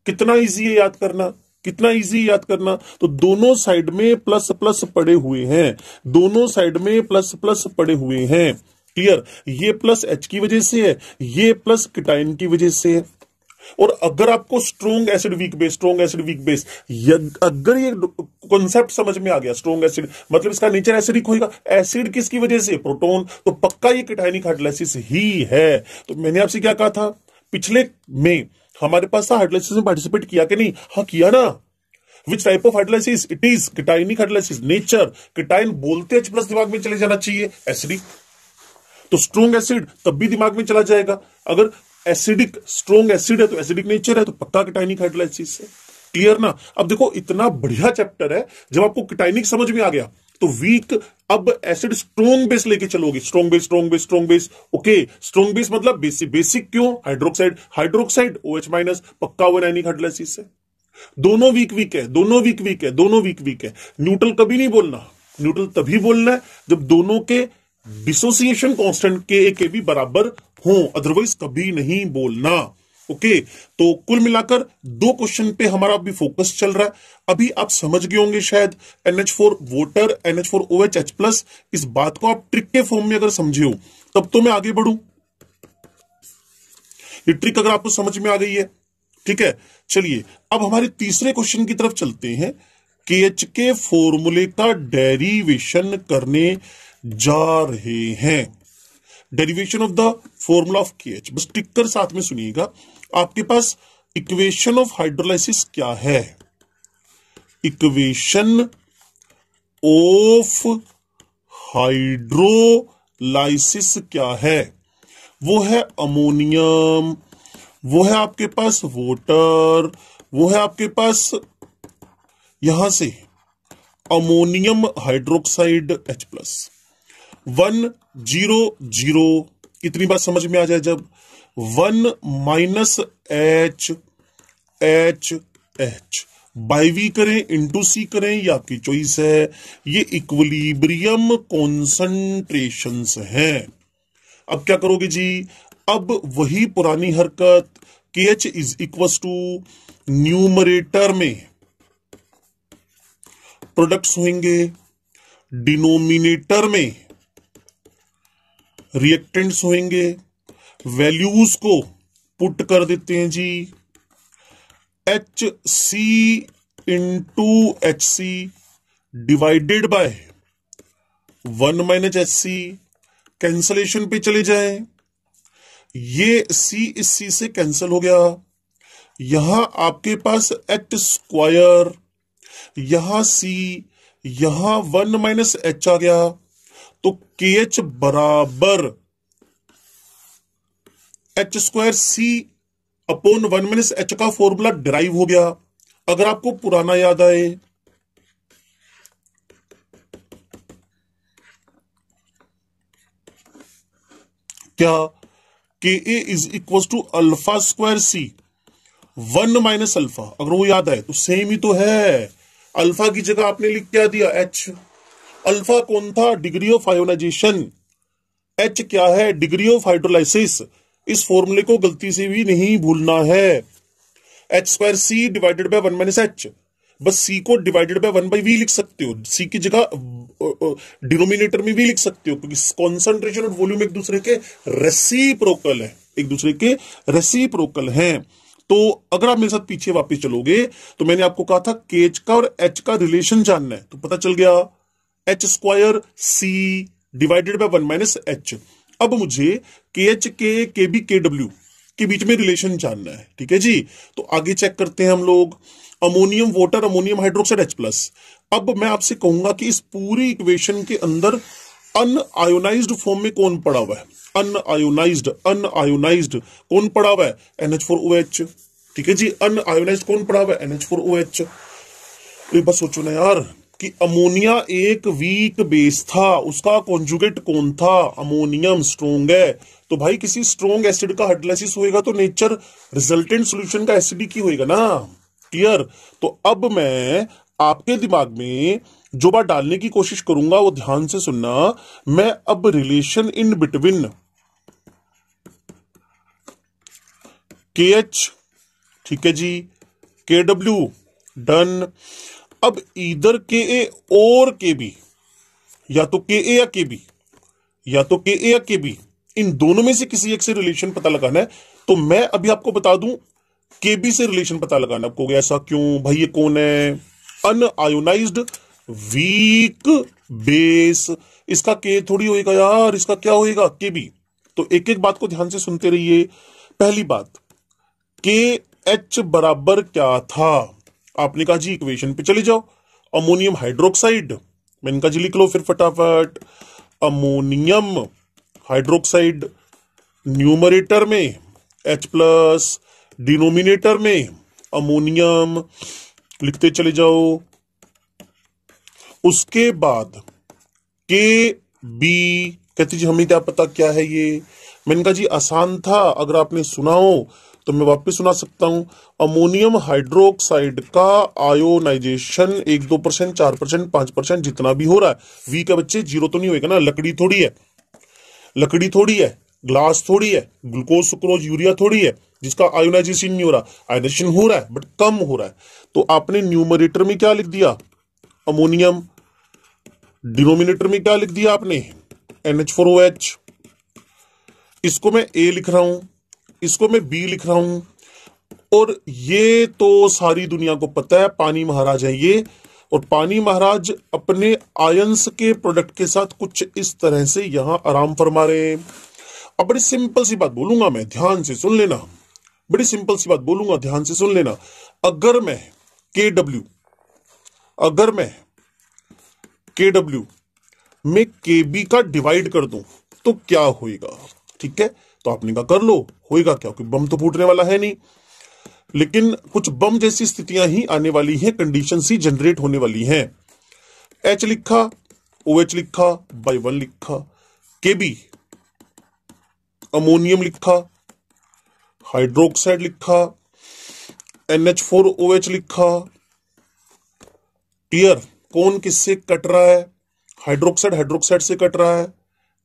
कितना इजी है याद करना, कितना इजी याद करना। तो दोनों साइड में प्लस प्लस पड़े हुए हैं, दोनों साइड में प्लस प्लस पड़े हुए हैं। क्लियर? ये प्लस H की वजह से है, ये प्लस कीटायन की वजह से है। और अगर आपको स्ट्रॉन्ग एसिड वीक बेस अगर ये कॉन्सेप्ट समझ में आ गया, स्ट्रॉन्ग एसिड मतलब इसका नेचर एसिडिक होगा, एसिड किसकी वजह से? प्रोटोन। तो पक्का ये कीटायनिक हाइड्रोलाइसिस ही है। तो मैंने आपसे क्या कहा था पिछले में, हमारे पास था हाइड्रोलाइसिस में पार्टिसिपेट किया कि नहीं? हाँ किया ना। Which type of hydrolysis? It is cationic hydrolysis. Nature cation बोलते H+ दिमाग में चले जाना चाहिए, एसिडिक। तो स्ट्रॉन्ग एसिड तब भी दिमाग में चला जाएगा। अगर एसिडिक स्ट्रॉन्ग एसिड है तो एसिडिक नेचर है, तो पक्का कीटायनिक हाइड्रोलाइसिस है। क्लियर ना? अब देखो इतना बढ़िया चैप्टर है, जब आपको कीटायनिक समझ में आ गया तो वीक, अब एसिड स्ट्रॉन्ग बेस लेके चलोगे, strong base strong base strong base. Okay, strong base मतलब बेसिक। बेसिक क्यों? हाइड्रोक्साइड, हाइड्रोक्साइड OH- पक्का वो आयनिक हाइड्रोलाइसिस है। दोनों वीक वीक है, दोनों वीक वीक है, दोनों वीक वीक है। न्यूट्रल कभी नहीं बोलना, न्यूट्रल तभी बोलना है जब दोनों के डिसोसिएशन कांस्टेंट के भी बराबर हो, अदरवाइज कभी नहीं बोलना। ओके, तो कुल मिलाकर 2 क्वेश्चन पे हमारा अभी फोकस चल रहा है। अभी आप समझ गए होंगे शायद NH4 वाटर NH4OH H+, इस बात को आप ट्रिक के फॉर्म में अगर समझे हो तब तो मैं आगे बढ़ूं। ये ट्रिक अगर आपको समझ में आ गई है, ठीक है। चलिए अब हमारे तीसरे क्वेश्चन की तरफ चलते हैं। KH के फॉर्मूले का डेरिवेशन करने जा रहे हैं। Derivation of the formula of KH, बस टिक साथ में सुनिएगा। आपके पास इक्वेशन ऑफ हाइड्रोलाइसिस क्या है? इक्वेशन ऑफ हाइड्रोलाइसिस क्या है? वो है अमोनियम, वो है आपके पास वाटर, वो है आपके पास यहां से अमोनियम हाइड्रोक्साइड H+। 1 0 0 कितनी बात समझ में आ जाए? जब 1 - H बाई वी करें इंटू सी करें, ये आपकी चॉइस है। ये इक्विलिब्रियम कॉन्सेंट्रेशंस हैं। अब क्या करोगे जी? अब वही पुरानी हरकत, KH = न्यूमरेटर में प्रोडक्ट्स होंगे, डिनोमिनेटर में रिएक्टेंट्स होंगे, वैल्यूज को पुट कर देते हैं जी, H C into H C divided by 1 minus H C, cancellation पे चले जाएं, ये सी इस सी से कैंसिल हो गया, यहां आपके पास एच स्क्वायर, यहां सी, यहां 1 माइनस एच आ गया, तो के एच बराबर H square C upon 1 minus H का फॉर्मूला डिराइव हो गया। अगर आपको पुराना याद आए, क्या K A is equal to alpha square C 1 minus alpha, अगर वो याद आए तो सेम ही तो है। अल्फा की जगह आपने लिख क्या दिया, एच। अल्फा कौन था, डिग्री ऑफ आयोनाइजेशन। एच क्या है, डिग्री ऑफ हाइड्रोलाइसिस। इस फॉर्मूले को गलती से भी नहीं भूलना है। H square C divided by 1 minus H, बस सी को डिवाइडेड बाय 1 बाई वी लिख सकते हो, सी की जगह डिनोमिनेटर में भी लिख सकते हो, क्योंकि कॉन्सेंट्रेशन और वॉल्यूम एक दूसरे के रेसिप्रोकल है, एक दूसरे के रेसिप्रोकल हैं। तो अगर आप मेरे साथ पीछे वापस चलोगे तो मैंने आपको कहा था के एच का और एच का रिलेशन जानना है, तो पता चल गया H square C divided by 1 minus H. अब मुझे के एच के बी के डब्ल्यू के बीच में रिलेशन जानना है, ठीक है जी। तो आगे चेक करते हैं हम लोग, ammonium water, ammonium hydroxide H plus. अब मैं आपसे कहूंगा कि इस पूरी इक्वेशन के अंदर अनआयोनाइज्ड फॉर्म में कौन पड़ा हुआ है, अनआयोनाइज्ड कौन पड़ा हुआ है, NH4OH, ठीक है जी। अनआयोनाइज्ड कौन पड़ा हुआ है, NH4OH। एक बात सोचो ना यार कि अमोनिया एक वीक बेस था, उसका कॉन्जुगेट कौन था, अमोनियम स्ट्रोंग है, तो भाई किसी स्ट्रोंग एसिड का हाइड्रोलाइसिस होएगा तो नेचर रिजल्टेंट सॉल्यूशन का एसिडिक ही होएगा ना, क्लियर। तो अब मैं आपके दिमाग में जो बात डालने की कोशिश करूंगा वो ध्यान से सुनना। मैं अब रिलेशन इन बिटवीन के एच, ठीक है जी, के डब्ल्यू डन। अब इधर के ए और के बी, या तो के ए या के बी, या तो के ए या के बी, इन दोनों में से किसी एक से रिलेशन पता लगाना है। तो मैं अभी आपको बता दूं के बी से रिलेशन पता लगाना। आपको ऐसा क्यों भाई, ये कौन है, अनआयोनाइज्ड वीक बेस, इसका के थोड़ी होएगा यार, इसका क्या होएगा, के बी। तो एक एक बात को ध्यान से सुनते रहिए। पहली बात, के एच बराबर क्या था, आपने कहा जी इक्वेशन पे चले जाओ, अमोनियम हाइड्रोक्साइड, मैंने कहा जी लिख लो फिर फटाफट, अमोनियम हाइड्रोक्साइड, न्यूमरेटर में H प्लस, डिनोमिनेटर में अमोनियम, लिखते चले जाओ। उसके बाद के बी, कहते जी हमें क्या पता क्या है ये, मैंने कहा जी आसान था, अगर आपने सुना हो तो मैं वापस सुना सकता हूं। अमोनियम हाइड्रोक्साइड का आयोनाइजेशन 1-2%, 4%, 5% जितना भी हो रहा है, वी का बच्चे जीरो तो नहीं होएगा ना, लकड़ी थोड़ी है, लकड़ी थोड़ी है, ग्लास थोड़ी है, ग्लूकोज सुक्रोज यूरिया थोड़ी है जिसका आयोनाइजेशन नहीं हो रहा, आयोनाइजेशन हो रहा है बट कम हो रहा है। तो आपने न्यूमरेटर में क्या लिख दिया, अमोनियम, डिनोमिनेटर में क्या लिख दिया आपने, NH4OH। इसको मैं A लिख रहा हूं, इसको मैं B लिख रहा हूं, और ये तो सारी दुनिया को पता है पानी महाराज है ये, और पानी महाराज अपने आयंस के प्रोडक्ट के साथ कुछ इस तरह से यहां आराम फरमा रहे हैं। अब बड़ी सिंपल सी बात बोलूंगा मैं, ध्यान से सुन लेना, बड़ी सिंपल सी बात बोलूंगा, ध्यान से सुन लेना। अगर मैं के डब्ल्यू में के बी का डिवाइड कर दूं तो क्या होएगा, ठीक है। तो आपने कहा कर लो, होएगा क्या, क्योंकि बम तो फूटने वाला है नहीं, लेकिन कुछ बम जैसी स्थितियां ही आने वाली हैं, कंडीशन ही जनरेट होने वाली हैं। H लिखा, OH लिखा, बाई 1 लिखा, के बी अमोनियम लिखा, हाइड्रोक्साइड लिखा, NH4OH लिखा, क्लियर। कौन किससे कट रहा है, हाइड्रोक्साइड हाइड्रोक्साइड से कट रहा है,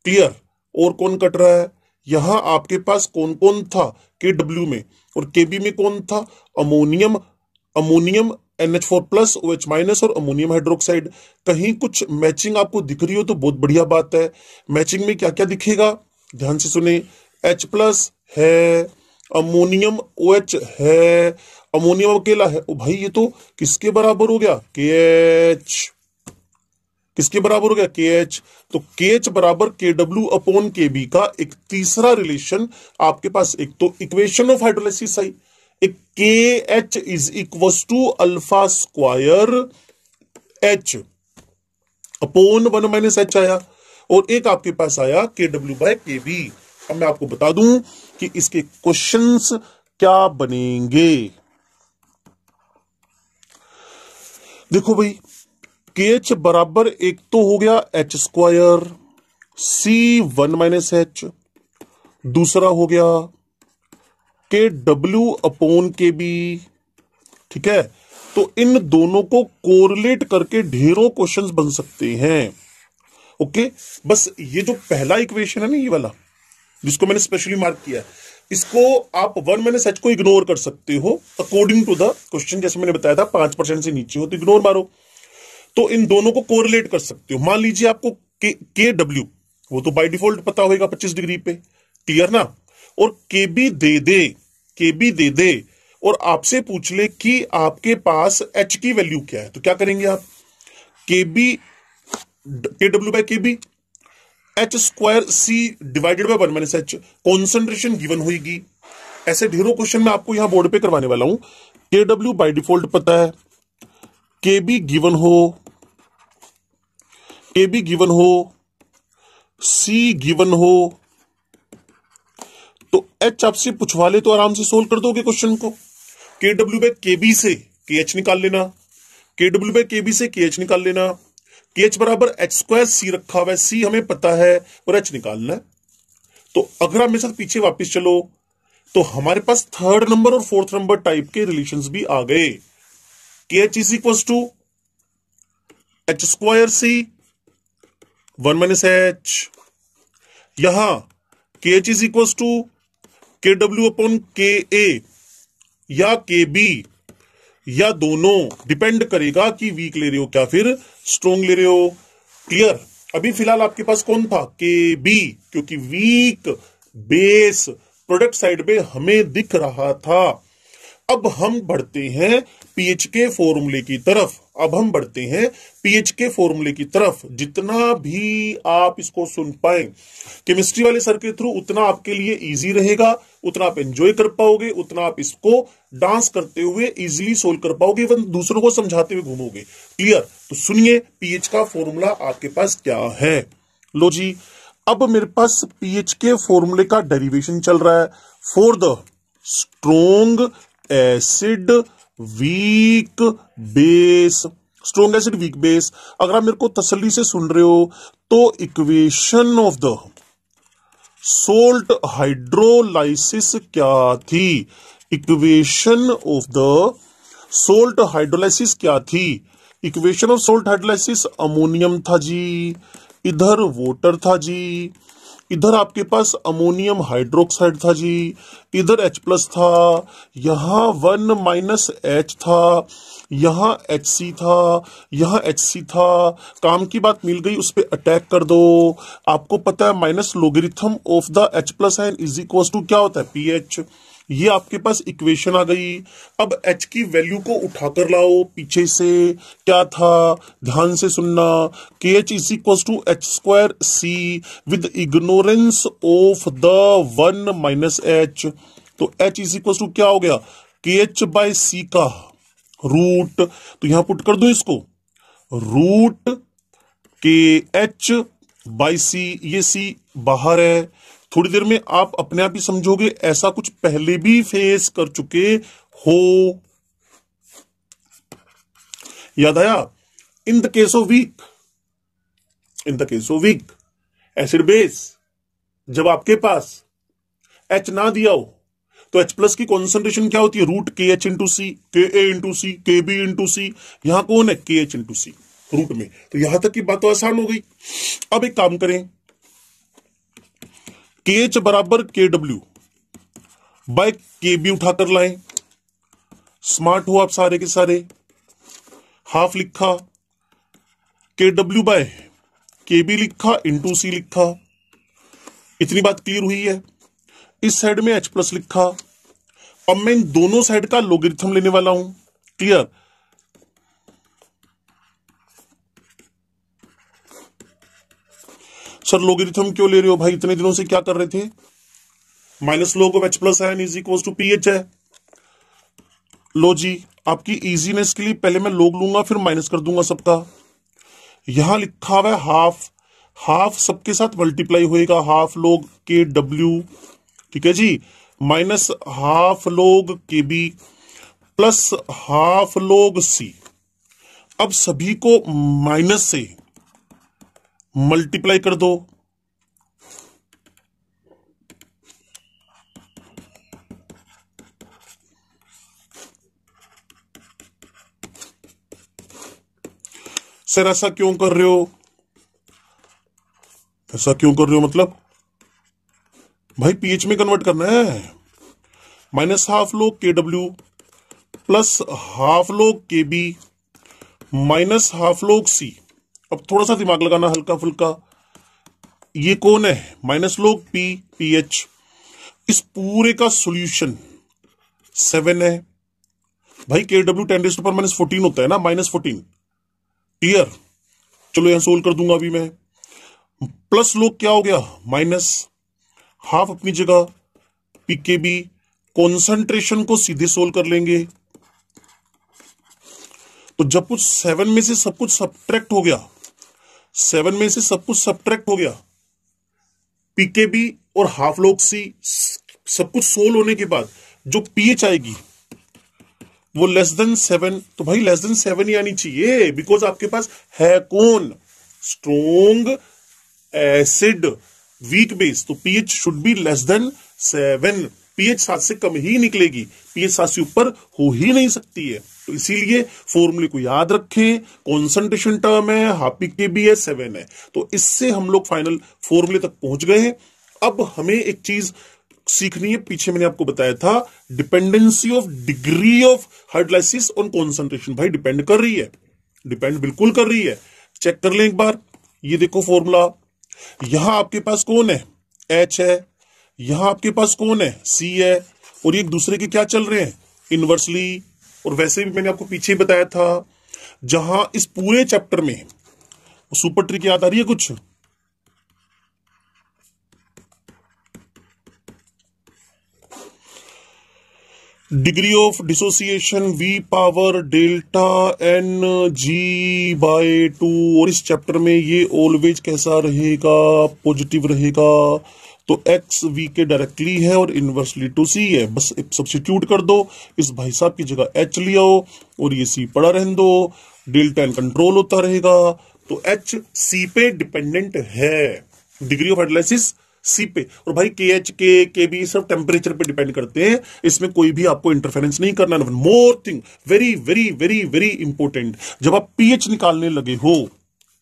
क्लियर। और कौन कट रहा है, यहां आपके पास कौन कौन था, के डब्ल्यू में, और के बी में कौन था, ammonium NH4 plus OH minus और अमोनियम हाइड्रोक्साइड। कहीं कुछ मैचिंग आपको दिख रही हो तो बहुत बढ़िया बात है। मैचिंग में क्या क्या दिखेगा, ध्यान से सुने। H प्लस है, अमोनियम OH है, अमोनियम अकेला है। ओ भाई ये तो किसके बराबर हो गया, KH। किसके बराबर हो गया, KH। तो KH बराबर KW अपॉन KB का एक तीसरा रिलेशन आपके पास, एक तो इक्वेशन ऑफ हाइड्रोलाइसिस आई, एक KH is equal to alpha square H upon 1 minus H आया, और एक आपके पास आया KW बाय KB। अब मैं आपको बता दूं कि इसके क्वेश्चंस क्या बनेंगे। देखो भाई, KH बराबर एक तो हो गया H square C 1 minus H, दूसरा हो गया KW अपॉन KB। ठीक है, तो इन दोनों को कोरिलेट करके ढेरों क्वेश्चंस बन सकते हैं। ओके, बस ये जो पहला इक्वेशन है ना, ये वाला जिसको मैंने स्पेशली मार्क किया है, इसको आप 1 माइनस H को इग्नोर कर सकते हो अकॉर्डिंग टू द क्वेश्चन। जैसे मैंने बताया था 5% से नीचे हो तो इग्नोर मारो। तो इन दोनों को कोरिलेट कर सकते हो। मान लीजिए आपको KW, वो तो बाय डिफॉल्ट पता होगा 25 डिग्री पे, क्लियर ना, और KB दे दे और आपसे पूछ ले कि आपके पास H की वैल्यू क्या है, तो क्या करेंगे आप, KW by KB, H square C divided by 1 minus H, concentration given होगी। ऐसे ढेरों क्वेश्चन मैं आपको यहां बोर्ड पे करवाने वाला हूं। KW बाय डिफॉल्ट पता है, KB गिवन हो, C गिवन हो, तो H आपसे पूछवा ले तो आराम से सोल्व कर दोगे क्वेश्चन को। KW बाय KB से KH निकाल लेना, KW बाय KB से KH निकाल लेना। KH बराबर H स्क्वायर C रखा हुआ है, C हमें पता है और H निकालना है। तो अगर आप मेरे साथ पीछे वापस चलो तो हमारे पास थर्ड नंबर और फोर्थ नंबर टाइप के रिलेशंस भी आ गए। KH is equal to H square C 1 minus H, यहां KH is equal to KW upon KA या KB, या दोनों, डिपेंड करेगा कि वीक ले रहे हो क्या फिर स्ट्रॉन्ग ले रहे हो। क्लियर। अभी फिलहाल आपके पास कौन था, KB, क्योंकि वीक बेस प्रोडक्ट साइड में हमें दिख रहा था। अब हम बढ़ते हैं पीएच के फॉर्मूले की तरफ। जितना भी आप इसको सुन पाए केमिस्ट्री वाले सर के थ्रू, उतना आपके लिए इजी रहेगा, उतना आप एंजॉय कर पाओगे, उतना आप इसको डांस करते हुए इजीली सोल्व कर पाओगे, इवन दूसरों को समझाते हुए घूमोगे। क्लियर। तो सुनिए पीएच का फॉर्मूला आपके पास क्या है। लो जी, अब मेरे पास पीएच के फॉर्मूले का डेरिवेशन चल रहा है। For the strong acid weak base, strong acid weak base, अगर आप मेरे को तसल्ली से सुन रहे हो तो equation of the salt hydrolysis क्या थी, equation of the salt hydrolysis क्या थी। Equation of salt hydrolysis ammonium था जी, इधर वाटर था जी, इधर आपके पास अमोनियम हाइड्रोक्साइड था जी, इधर H प्लस था, यहां 1 माइनस H था, यहां HC था, यहां HC था। काम की बात मिल गई, उस पर अटैक कर दो। आपको पता है minus logarithm of the H plus ion is equal to क्या होता है, PH। ये आपके पास इक्वेशन आ गई। अब H की वैल्यू को उठाकर लाओ पीछे से, क्या था ध्यान से सुनना। KH is equal to H square C with ignorance of the 1 minus H। तो H इज इक्वल टू क्या हो गया, KH बाय C का रूट, तो यहां पुट कर दो इसको, रूट KH बाय C, ये C बाहर है। थोड़ी देर में आप अपने आप ही समझोगे, ऐसा कुछ पहले भी फेस कर चुके हो। याद आया। In the case of weak acid base, जब आपके पास H ना दिया हो तो H प्लस की कॉन्सेंट्रेशन क्या होती है, रूट KH इंटू सी, KA इंटू सी, KB इंटू सी। यहां कौन है, KH इंटू सी रूट में। तो यहां तक की बात तो आसान हो गई। अब एक काम करें, KH बराबर KW बाय KB उठाकर लाएं। स्मार्ट हो आप सारे के सारे। हाफ लिखा, KW बाय KB लिखा, इंटू C लिखा। इतनी बात क्लियर हुई है। इस साइड में H प्लस लिखा। अब मैं इन दोनों साइड का लोगरिथम लेने वाला हूं। क्लियर? सर लोगरिथम क्यों ले रहे हो भाई? इतने दिनों से क्या कर रहे थे? Minus log of H plus n is equal to PH है। लो जी, आपकी इजीनेस के लिए पहले मैं लोग लूंगा, फिर माइनस कर दूंगा सबका। यहां लिखा हुआ है हाफ, हाफ सबके साथ मल्टीप्लाई होएगा, हाफ लोग KW, ठीक है जी, माइनस हाफ लोग KB plus half log C। अब सभी को माइनस से मल्टीप्लाई कर दो। सर ऐसा क्यों कर रहे हो? ऐसा क्यों कर रहे हो मतलब? भाई PH में कन्वर्ट करना है। माइनस हाफ लोग KW प्लस हाफ लोग KB minus half log C। अब थोड़ा सा दिमाग लगाना हल्का फुल्का। ये कौन है? माइनस लोग PH। इस पूरे का सॉल्यूशन 7 है। भाई KW 10⁻⁻14 होता है ना, -14। क्लियर? चलो यहां सोल्व कर दूंगा अभी मैं। प्लस लोग क्या हो गया? माइनस, हाफ अपनी जगह, PKB। कॉन्सेंट्रेशन को सीधे सोल्व कर लेंगे। तो जब कुछ 7 में से सब कुछ सब्ट्रैक्ट हो गया, 7 में से सब कुछ सब्ट्रैक्ट हो गया, PKB और हाफ लोग C सब कुछ सोल्व होने के बाद जो PH आएगी वो लेस देन 7। तो भाई लेस देन 7 ही आनी चाहिए, बिकॉज आपके पास है कौन? Strong acid, weak base. तो pH should be less than 7। PH 7 से कम ही निकलेगी, पीएच 7 से ऊपर हो ही नहीं सकती है। तो इसीलिए फॉर्मूले को याद रखें। कॉन्सेंट्रेशन टर्म है, हाफ PKB है, 7 है। तो इससे हम लोग फाइनल फॉर्मूले तक पहुंच गए हैं। अब हमें एक चीज सीखनी है, पीछे मैंने आपको बताया था, dependency of degree of hydrolysis on concentration. भाई डिपेंड कर रही है, डिपेंड बिल्कुल कर रही है। चेक कर लें एक बार। ये देखो फॉर्मूला, यहां आपके पास कौन है? H है। यहां आपके पास कौन है? C है। और ये एक दूसरे के क्या चल रहे हैं? इनवर्सली। और वैसे भी मैंने आपको पीछे ही बताया था, जहां इस पूरे चैप्टर में सुपर ट्रिक याद आ रही है कुछ? Degree of dissociation V power delta Ng/2। और इस चैप्टर में ये ऑलवेज कैसा रहेगा? पॉजिटिव रहेगा। तो x V के डायरेक्टली है और इनवर्सली टू C है। बस सब्स्टिट्यूट कर दो, इस भाई साहब की जगह H ले आओ और ये C पड़ा रहने दो, डेल्टा N कंट्रोल होता रहेगा। तो H C पे डिपेंडेंट है, डिग्री ऑफ हाइड्रोलाइसिस C पे। और भाई KH KB सब टेम्परेचर पे डिपेंड करते हैं, इसमें कोई भी आपको इंटरफेरेंस नहीं करना। More thing, very very very very important, जब आप pH निकालने लगे हो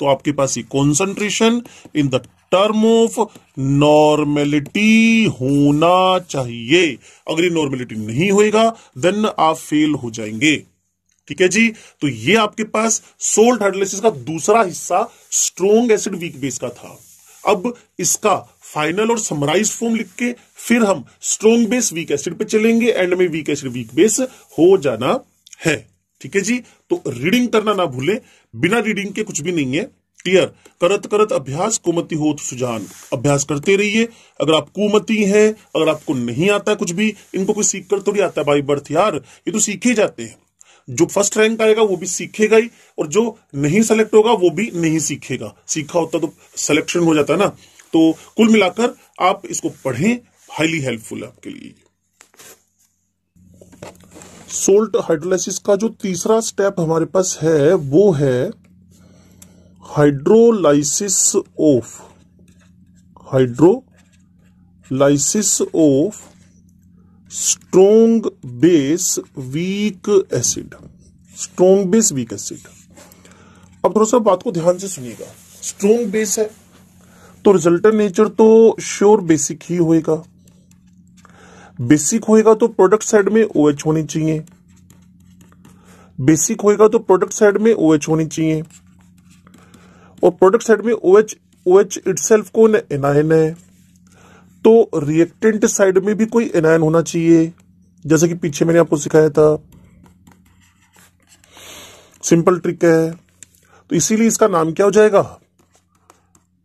तो आपके पास ये concentration in the term of normality होना चाहिए। अगर ये नॉर्मेलिटी नहीं होएगा देन आप फेल हो जाएंगे। ठीक है जी। तो ये आपके पास सोल्ट हाइड्रोलाइसिस का दूसरा हिस्सा स्ट्रॉन्ग एसिड वीक बेस का था। अब इसका फाइनल और समराइज फॉर्म लिख के फिर हम स्ट्रॉन्ग बेस वीक एसिड पे चलेंगे। एंड में वीक एसिड वीक बेस हो जाना है। ठीक है जी। तो रीडिंग करना ना भूलें, बिना रीडिंग के कुछ भी नहीं है। क्लियर? करत करत अभ्यास कुमति होत सुजान। अभ्यास करते रहिए। अगर आप कुमति हैं, अगर आपको नहीं आता कुछ भी, इनको कोई सीख कर थोड़ी आता है बाई बर्थ यार, ये तो सीखे जाते हैं। जो फर्स्ट रैंक आएगा वो भी सीखेगा ही, और जो नहीं सेलेक्ट होगा वो भी नहीं सीखेगा। सीखा होता तो सिलेक्शन हो जाता है ना। तो कुल मिलाकर आप इसको पढ़ें, हाईली हेल्पफुल है आपके लिए। सोल्ट हाइड्रोलाइसिस का जो तीसरा स्टेप हमारे पास है वो है hydrolysis of strong base weak acid. Strong base weak acid. अब थोड़ा सा बात को ध्यान से सुनिएगा। स्ट्रॉन्ग बेस है तो रिजल्टेंट नेचर तो श्योर बेसिक ही होएगा। बेसिक होएगा तो प्रोडक्ट साइड में OH होनी चाहिए। बेसिक होएगा तो प्रोडक्ट साइड में OH होनी चाहिए, और प्रोडक्ट साइड में OH इटसेल्फ कौन है? एनायन है। तो रिएक्टेंट साइड में भी कोई एनायन होना चाहिए, जैसे कि पीछे मैंने आपको सिखाया था, सिंपल ट्रिक है। तो इसीलिए इसका नाम क्या हो जाएगा?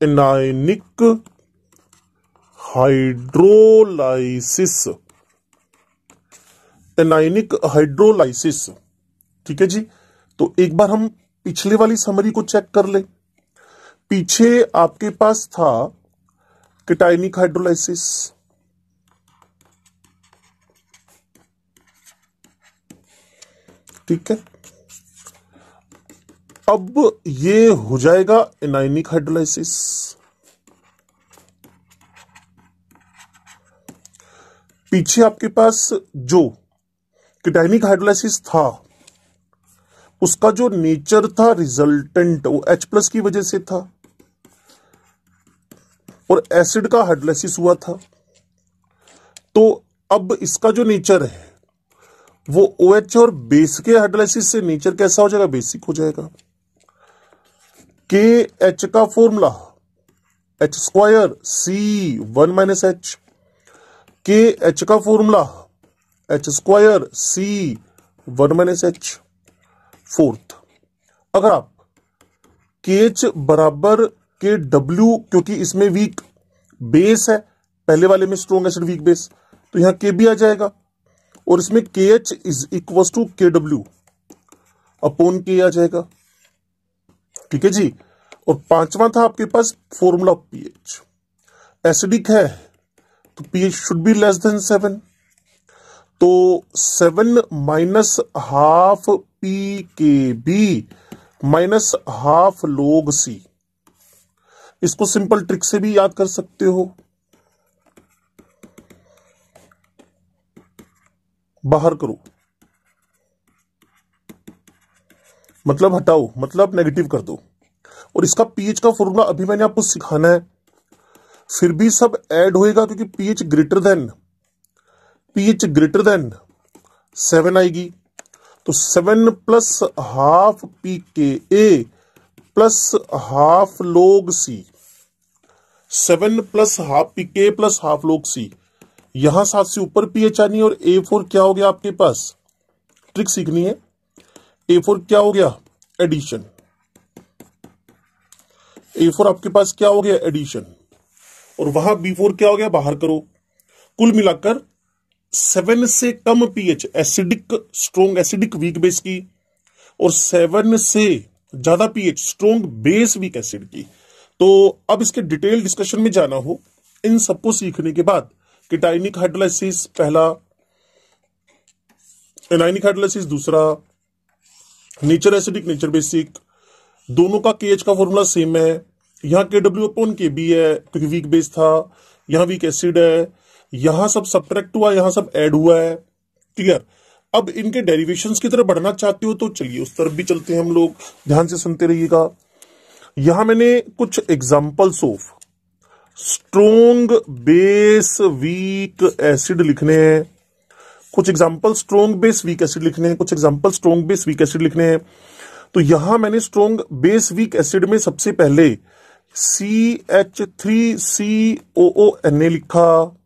Anionic hydrolysis. एनायनिक हाइड्रोलाइसिस, ठीक है जी। तो एक बार हम पिछले वाली समरी को चेक कर ले। पीछे आपके पास था केटायनिक हाइड्रोलाइसिस, ठीक है। अब ये हो जाएगा एनायनिक हाइड्रोलाइसिस। पीछे आपके पास जो केटायनिक हाइड्रोलाइसिस था उसका जो नेचर था रिजल्टेंट, वो H+ की वजह से था, और एसिड का हाइड्रोलाइसिस हुआ था। तो अब इसका जो नेचर है वो OH और बेस के हाइड्रोलाइसिस से नेचर कैसा हो जाएगा? बेसिक हो जाएगा। KH का formula H² C1 - H, KH का formula H² C1 - H। Fourth, अगर आप KH बराबर KW, क्योंकि इसमें वीक बेस है, पहले वाले में स्ट्रॉन्ग एसिड वीक बेस, तो यहां K भी आ जाएगा, और इसमें KH = KW अपॉन K आ जाएगा, ठीक है जी। और पांचवा था आपके पास फॉर्मूला pH। एसिडिक है तो pH should be less than 7, तो 7 - half pKb -half log C। इसको सिंपल ट्रिक से भी याद कर सकते हो। बाहर करो, मतलब हटाओ, मतलब नेगेटिव कर दो। और इसका pH का फॉर्मूला अभी मैंने आपको सिखाना है, फिर भी सब ऐड होएगा, क्योंकि pH ग्रेटर देन 7 आएगी। तो 7 + half pKa + half log C। 7 + half pKa + half log C। यहां 7 से ऊपर pH आनी है, और A4 क्या हो गया आपके पास? ट्रिक सीखनी है। A4 क्या हो गया? एडिशन। A4 आपके पास क्या हो गया? एडिशन। और वहां B4 क्या हो गया? बाहर करो। कुल मिलाकर 7 से कम pH acidic strong acidic weak base की, और 7 से ज्यादा pH strong base weak acid की। तो अब इसके डिटेल डिस्कशन में जाना हो, इन सबको सीखने के बाद केटायनिक हाइड्रोलाइसिस पहला, एनायनिक हाइड्रोलाइसिस दूसरा, नेचर एसिडिक नेचर बेसिक, दोनों का KH का फॉर्मूला सेम है। यहां KW अपॉन KB है क्योंकि वीक बेस था, यहां वीक एसिड है, यहां सब सब्ट्रैक्ट हुआ, यहां सब ऐड हुआ है। क्लियर? अब इनके डेरिवेशंस की तरफ बढ़ना चाहते हो तो चलिए उस तरफ भी चलते हैं हम लोग, ध्यान से सुनते रहिएगा। यहां मैंने कुछ examples of strong base weak acid लिखने हैं, कुछ example strong base weak acid लिखने हैं, कुछ example strong base weak acid लिखने हैं। तो यहां मैंने स्ट्रॉन्ग बेस वीक एसिड में सबसे पहले CH3COONA लिखा।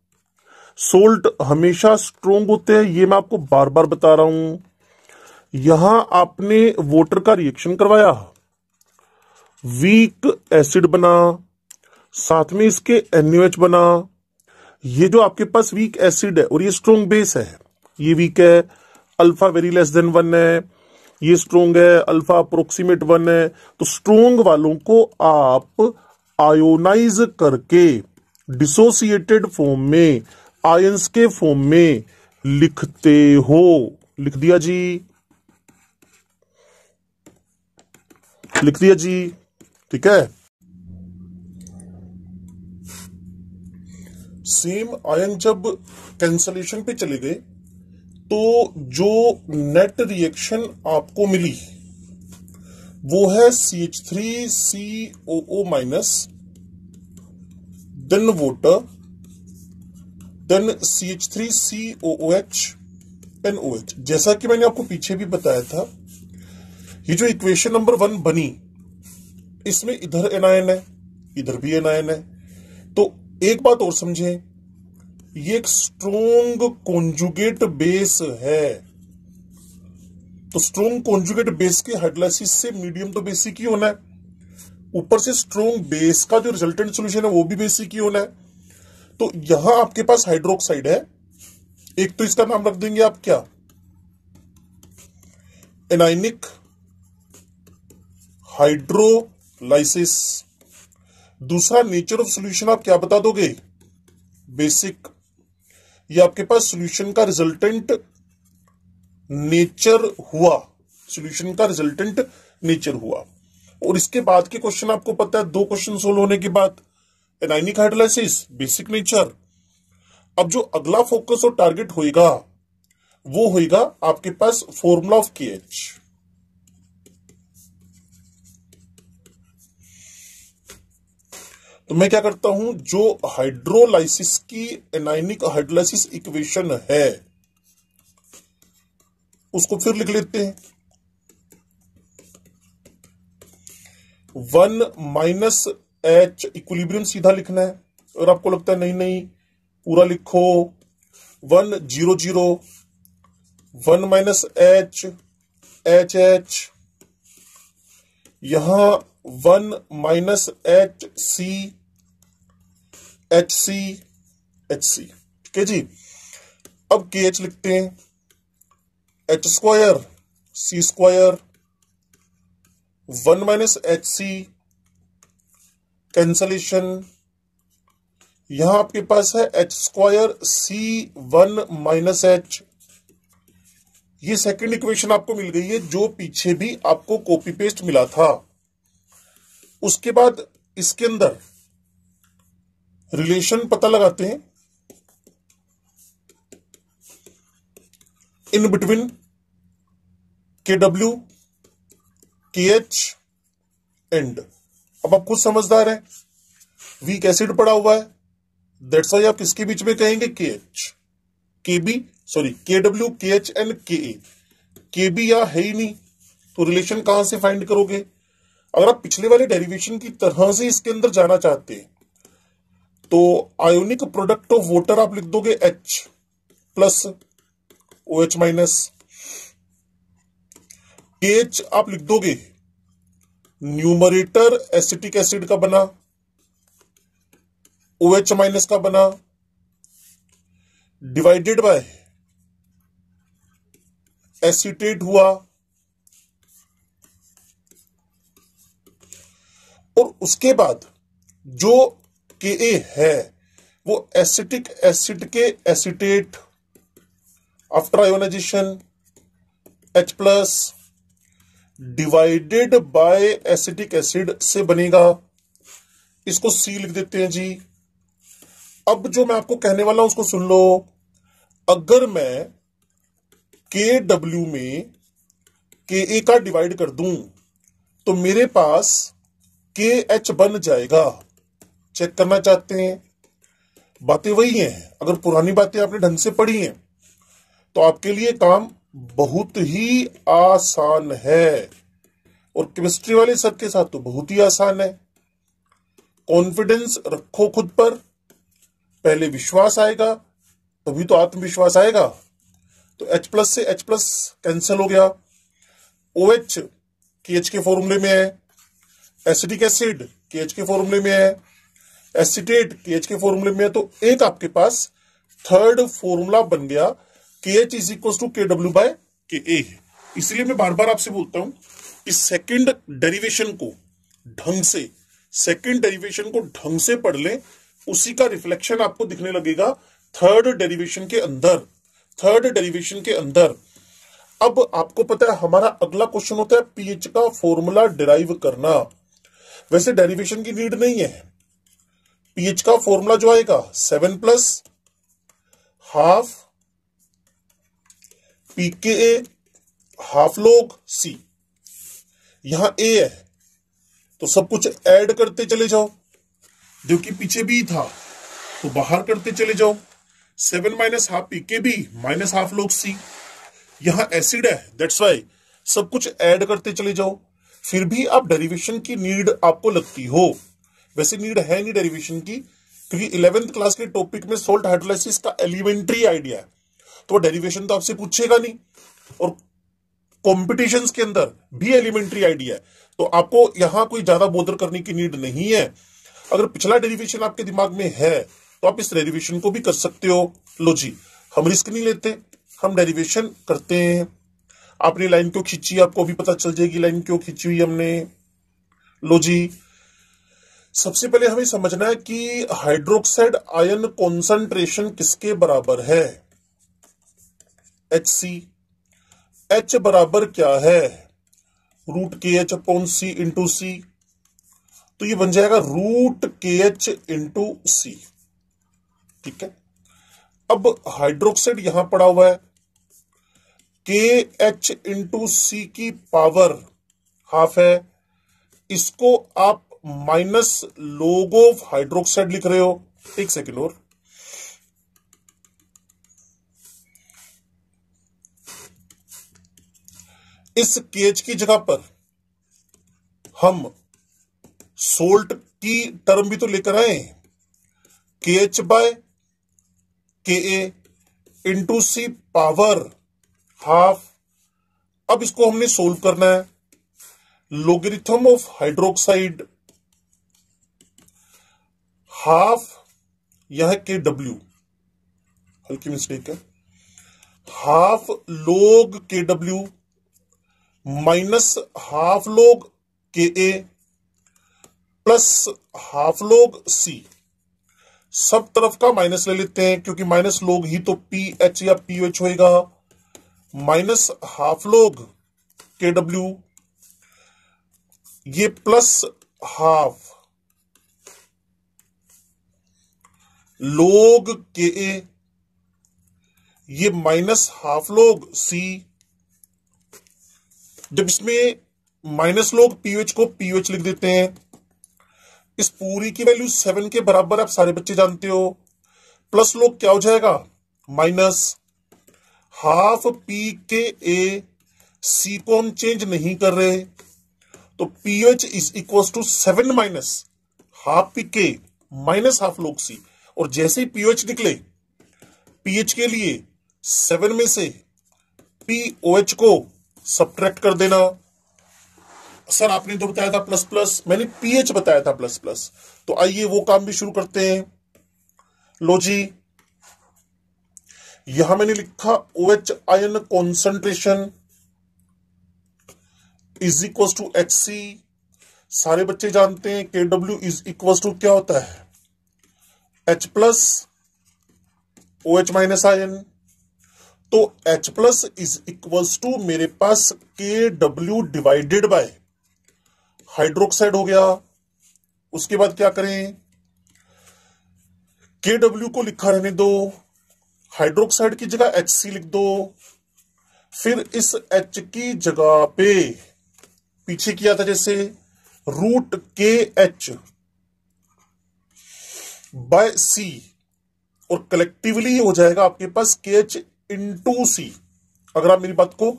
सोल्ट हमेशा स्ट्रॉन्ग होते हैं, ये मैं आपको बार बार बता रहा हूं। यहां आपने वाटर का रिएक्शन करवाया, वीक एसिड बना, साथ में इसके NaOH बना। ये जो आपके पास वीक एसिड है और ये स्ट्रॉन्ग बेस है, ये वीक है, अल्फा वेरी लेस देन 1 है, ये स्ट्रॉन्ग है, अल्फा अप्रोक्सीमेट 1 है। तो स्ट्रॉन्ग वालों को आप आयोनाइज करके डिसोसिएटेड फॉर्म में, आयंस के फॉर्म में लिखते हो। लिख दिया जी, लिख दिया जी, ठीक है। सेम आयन जब कैंसलेशन पे चले गए तो जो नेट रिएक्शन आपको मिली वो है CH3COO- then water, then CH3COOH NOH। जैसा कि मैंने आपको पीछे भी बताया था ये जो इक्वेशन नंबर 1 बनी, इसमें इधर एनायन है, इधर भी एनायन है। तो एक बात और समझे, ये एक स्ट्रोंग कॉन्जुगेट बेस है। तो स्ट्रोंग कॉन्जुगेट बेस के हाइड्रोलाइसिस से मीडियम तो बेसिक ही होना है, ऊपर से स्ट्रोंग बेस का जो रिजल्टेंट सॉल्यूशन है वो भी बेसिक ही होना है। तो यहां आपके पास हाइड्रोक्साइड है, एक तो इसका नाम रख देंगे आप क्या, एनाइनिक हाइड्रोलाइसिस। दूसरा नेचर ऑफ सॉल्यूशन आप क्या बता दोगे, बेसिक। ये आपके पास सॉल्यूशन का रिजल्टेंट नेचर हुआ, सॉल्यूशन का रिजल्टेंट नेचर हुआ। और इसके बाद के क्वेश्चन आपको पता है, 2 क्वेश्चन सोल्व होने के बाद एनाइनिक हाइड्रोलाइसिस, बेसिक नेचर। अब जो अगला फोकस और टारगेट होएगा वो होएगा आपके पास फॉर्मूला ऑफ केएच। तो मैं क्या करता हूं, जो हाइड्रोलाइसिस की एनाइनिक हाइड्रोलाइसिस इक्वेशन है उसको फिर लिख लेते हैं। 1 माइनस एच इक्विलिब्रियम सीधा लिखना है, और आपको लगता है नहीं नहीं पूरा लिखो। 1 0 0 1 माइनस एच एच एच, यहां 1 minus H C H C H C. ठीक है जी। अब के एच लिखते हैं, H square C square, 1 minus H C, cancellation. यहां आपके पास है H square C 1 minus H. ये सेकंड इक्वेशन आपको मिल गई है, जो पीछे भी आपको कॉपी पेस्ट मिला था। उसके बाद इसके अंदर रिलेशन पता लगाते हैं इन बिटवीन के डब्ल्यू के एच एंड। अब आप खुद समझदार हैं, वीक एसिड पड़ा हुआ है, दैट्स वाई आप किसके बीच में कहेंगे, के एच के बी, सॉरी के डब्ल्यू के एच एंड के ए। के बी या है ही नहीं, तो रिलेशन कहां से फाइंड करोगे। अगर आप पिछले वाले डेरिवेशन की तरह से इसके अंदर जाना चाहते हैं तो आयोनिक प्रोडक्ट ऑफ वाटर आप लिख दोगे H plus OH minus, KH आप लिख दोगे न्यूमरेटर एसिटिक एसिड का बना, OH माइनस का बना, डिवाइडेड बाय एसिटेट हुआ। और उसके बाद जो Ka है वो एसिटिक एसिड के acetate after ionisation H plus divided by acetic acid से बनेगा। इसको C लिख देते हैं जी। अब जो मैं आपको कहने वाला हूं उसको सुन लो। अगर मैं KW में Ka का डिवाइड कर दूं तो मेरे पास KH बन जाएगा। चेक करना चाहते हैं, बातें वही हैं। अगर पुरानी बातें आपने ढंग से पढ़ी हैं तो आपके लिए काम बहुत ही आसान है, और केमिस्ट्री वाले सर के साथ तो बहुत ही आसान है। कॉन्फिडेंस रखो खुद पर, पहले विश्वास आएगा तभी तो आत्मविश्वास आएगा। तो H प्लस से H प्लस कैंसिल हो गया, OH KH के फॉर्मूले में है, एसिटिक एसिड KH के फॉर्मूले में है, एसिटेट KH के फॉर्मूले में है। तो एक आपके पास थर्ड फॉर्मूला बन गया, KH is equal to KW by KA। इसलिए मैं बार बार आपसे बोलता हूं, इस सेकंड डेरिवेशन को ढंग से, सेकंड डेरिवेशन को ढंग से पढ़ लें, उसी का रिफ्लेक्शन आपको दिखने लगेगा थर्ड डेरिवेशन के अंदर। थर्ड डेरिवेशन के अंदर अब आपको पता है हमारा अगला क्वेश्चन होता है पीएच का फॉर्मूला डिराइव करना। वैसे डेरिवेशन की नीड नहीं है, पीएच का फॉर्मूला जो आएगा 7 plus half pKa half log C। यहां A है तो सब कुछ ऐड करते चले जाओ, जो कि पीछे भी था तो बाहर करते चले जाओ। 7 minus half pKb minus half log C। यहां एसिड है, दैट्स वाई सब कुछ ऐड करते चले जाओ, फिर भी आप डेरिवेशन की नीड आपको लगती हो। वैसे नीड है नहीं डेरिवेशन की, क्योंकि 11th क्लास के टॉपिक में सोल्ट हाइड्रोलाइसिस का एलिमेंट्री आइडिया है, तो डेरिवेशन तो आपसे पूछेगा नहीं, और कॉम्पिटिशन्स के अंदर भी एलिमेंट्री आइडिया है, तो आपको यहां कोई ज्यादा बोधर करने की नीड नहीं है। अगर पिछला डेरिवेशन आपके दिमाग में है तो आप इस डेरिवेशन को भी कर सकते हो। लो जी, हम रिस्क नहीं लेते, हम डेरिवेशन करते हैं। आपने लाइन क्यों खींची, आपको भी पता चल जाएगी लाइन क्यों खींची हुई हमने। लो जी, सबसे पहले हमें समझना है कि हाइड्रोक्साइड आयन कॉन्सेंट्रेशन किसके बराबर है, HC। H बराबर क्या है, √KH/C इंटू सी, तो ये बन जाएगा √KH इंटू सी। ठीक है, अब हाइड्रोक्साइड यहां पड़ा हुआ है, KH इंटू सी की पावर हाफ है, इसको आप माइनस log ऑफ हाइड्रोक्साइड लिख रहे हो। एक सेकेंड और, इस KH की जगह पर हम सोल्ट की टर्म भी तो लेकर आए, KH/KA इंटू सी पावर हाफ। अब इसको हमने सोल्व करना है, लोगरिथम ऑफ हाइड्रोक्साइड हाफ, यह है KW, हल्की मिस्टेक है, half log KW minus half log KA plus half log C। सब तरफ का माइनस ले लेते हैं, क्योंकि माइनस log ही तो PH या PH होएगा, माइनस हाफ log KW, ये प्लस हाफ log KA, ये माइनस हाफ log C। जब इसमें माइनस log PH को PH लिख देते हैं, इस पूरी की वैल्यू 7 के बराबर आप सारे बच्चे जानते हो, प्लस log क्या हो जाएगा, माइनस हाफ PKA, C को हम चेंज नहीं कर रहे, तो PH is equal to 7 minus half PK minus half log C। और जैसे ही PH निकले, PH के लिए 7 में से POH को सब्ट्रैक्ट कर देना। सर आपने तो बताया था प्लस प्लस, मैंने PH बताया था प्लस प्लस, तो आइए वो काम भी शुरू करते हैं। लो जी, यहां मैंने लिखा OH ion concentration is equal to HC। सारे बच्चे जानते हैं KW इज इक्वल टू क्या होता है, H plus OH minus ion. तो H plus is equal to मेरे पास KW डिवाइडेड बाय हाइड्रोक्साइड हो गया। उसके बाद क्या करें, KW को लिखा रहने दो, हाइड्रोक्साइड की जगह HC लिख दो, फिर इस H की जगह पे पीछे किया था जैसे √KH बाय C, और कलेक्टिवली हो जाएगा आपके पास KH इंटू C। अगर आप मेरी बात को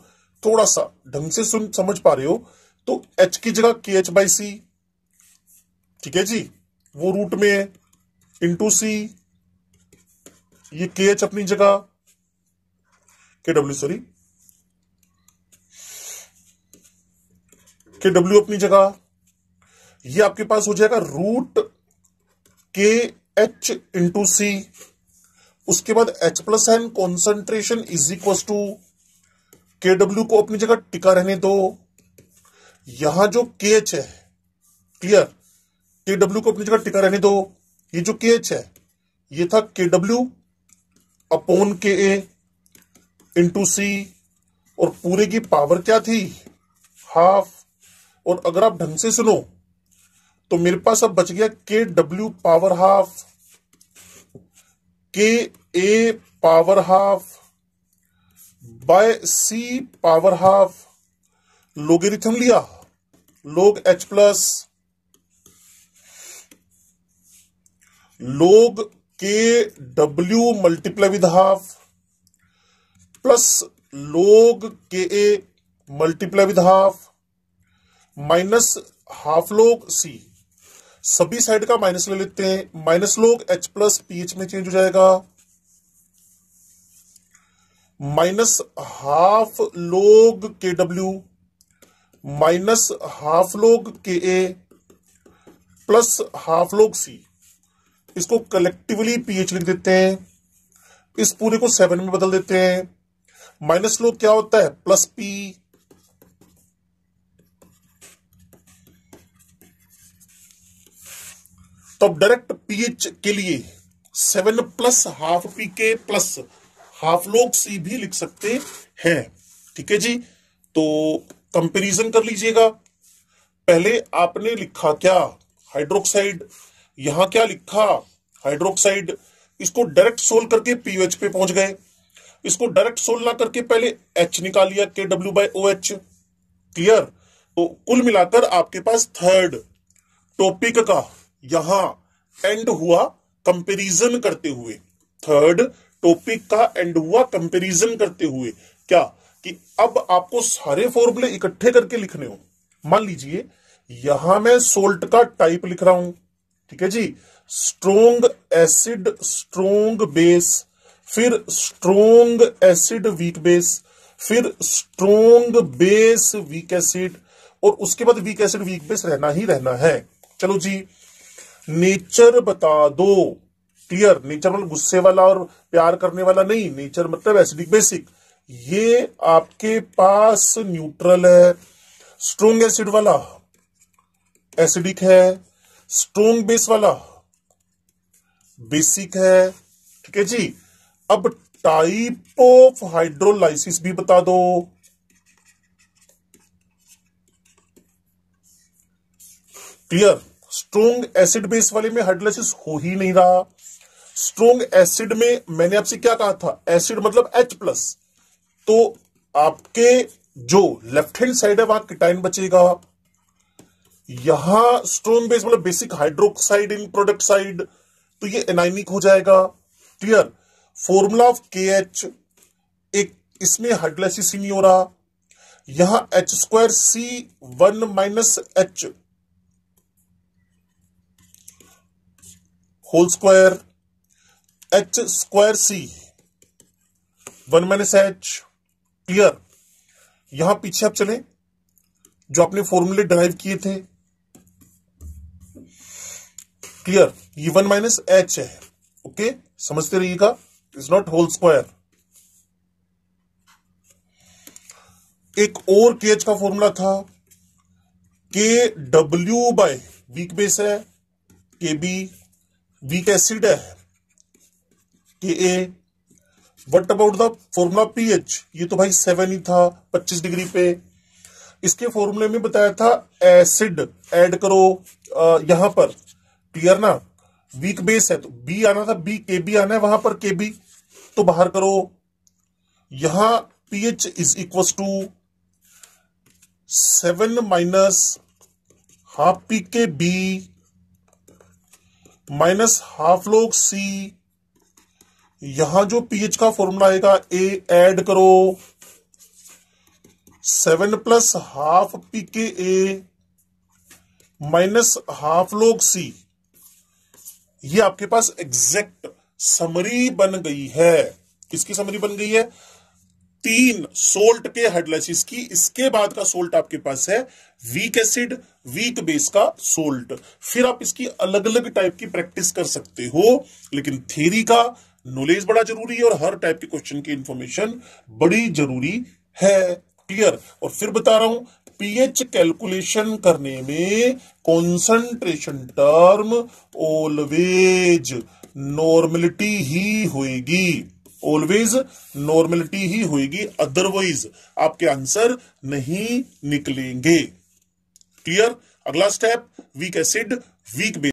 थोड़ा सा ढंग से समझ पा रहे हो, तो H की जगह KH बाई C, ठीक है जी, वो रूट में है, इंटू C, ये KH अपनी जगह, KW अपनी जगह, ये आपके पास हो जाएगा √KH इंटू C। उसके बाद H plus ion concentration is equal to KW को अपनी जगह टिका रहने दो, यहां जो KH है, क्लियर, KW को अपनी जगह टिका रहने दो, ये जो KH है ये था KW upon KA into C, और पूरे की पावर क्या थी, हाफ। और अगर आप ढंग से सुनो तो मेरे पास अब बच गया KW power half, KA power half by C power half, logarithm लिया log H plus log KW multiply with half plus log KA multiply with half minus half log C, सभी साइड का माइनस ले लेते हैं, minus लोग H plus pH में change हो जाएगा, माइनस हाफ लोग KW माइनस हाफ लोग KA plus half log C, इसको कलेक्टिवली पीएच लिख देते हैं, इस पूरे को 7 में बदल देते हैं, माइनस लोग क्या होता है प्लस P, तो अब डायरेक्ट पीएच के लिए 7 plus half PK plus half log C भी लिख सकते हैं। ठीक है जी, तो कंपैरिजन कर लीजिएगा। पहले आपने लिखा क्या हाइड्रोक्साइड, यहां क्या लिखा हाइड्रोक्साइड, इसको डायरेक्ट सोल्व करके पीओएच पे पहुंच गए, इसको डायरेक्ट सोल्व ना करके पहले H निकाल लिया KW/OH। क्लियर, तो कुल मिलाकर आपके पास थर्ड टॉपिक का यहां एंड हुआ कंपैरिजन करते हुए, थर्ड टॉपिक का एंड हुआ कंपैरिजन करते हुए। क्या कि अब आपको सारे फॉर्मूले इकट्ठे करके लिखने हो। मान लीजिए यहां मैं सोल्ट का टाइप लिख रहा हूं, ठीक है जी, स्ट्रोंग एसिड स्ट्रोंग बेस, फिर स्ट्रोंग एसिड वीक बेस, फिर स्ट्रोंग बेस वीक एसिड, और उसके बाद वीक एसिड वीक बेस रहना ही रहना है। चलो जी, नेचर बता दो। क्लियर, नेचर मतलब गुस्से वाला और प्यार करने वाला नहीं, नेचर मतलब एसिडिक बेसिक। ये आपके पास न्यूट्रल है, स्ट्रोंग एसिड वाला एसिडिक है, स्ट्रोंग बेस वाला बेसिक है। ठीक है जी, अब टाइप ऑफ हाइड्रोलाइसिस भी बता दो। क्लियर, स्ट्रोंग एसिड बेस वाले में हाइड्रोलाइसिस हो ही नहीं रहा। स्ट्रोंग एसिड में मैंने आपसे क्या कहा था, एसिड मतलब H प्लस, तो आपके जो लेफ्ट हैंड साइड है वहां कीटाइन बचेगा। यहां स्ट्रोंग बेस मतलब बेसिक हाइड्रोक्साइड इन प्रोडक्ट साइड, तो ये एनाइनिक हो जाएगा। क्लियर, फॉर्मूला ऑफ KH, एक इसमें हाइड्रोलाइसिस ही नहीं हो रहा। यहां H2C1 minus H whole square, H2C1 minus H। Clear, यहां पीछे आप चले जो आपने फॉर्मूले डिराइव किए थे। क्लियर, ये 1 माइनस H है। ओके, समझते रहिएगा, इज नॉट होल स्क्वायर। एक और KH का फॉर्मूला था, KW बाय वीक बेस है, KB वीक एसिड है, KA। What about the formula PH, ये तो भाई 7 ही था 25 डिग्री पे। इसके फॉर्मूले में बताया था एसिड ऐड करो यहां पर। क्लियर ना, वीक बेस है तो B आना था, B KB आना है, वहां पर KB तो बाहर करो। यहां PH is equal to 7 minus half PKB minus half log C। यहां जो PH का फॉर्मूला आएगा A ऐड करो, 7 plus half PKA minus half log C। ये आपके पास एग्जैक्ट समरी बन गई है। किसकी समरी बन गई है, 3 सोल्ट के हाइड्रोलाइसिस की। इसके बाद का सोल्ट आपके पास है वीक एसिड वीक बेस का सोल्ट। फिर आप इसकी अलग अलग टाइप की प्रैक्टिस कर सकते हो, लेकिन थ्योरी का नॉलेज बड़ा जरूरी है और हर टाइप के क्वेश्चन की इंफॉर्मेशन बड़ी जरूरी है। क्लियर, और फिर बता रहा हूं पीएच कैलकुलेशन करने में कॉन्सेंट्रेशन टर्म ऑलवेज नॉर्मलिटी ही होएगी, ऑलवेज नॉर्मलिटी ही होएगी, अदरवाइज आपके आंसर नहीं निकलेंगे। क्लियर, अगला step weak acid weak base.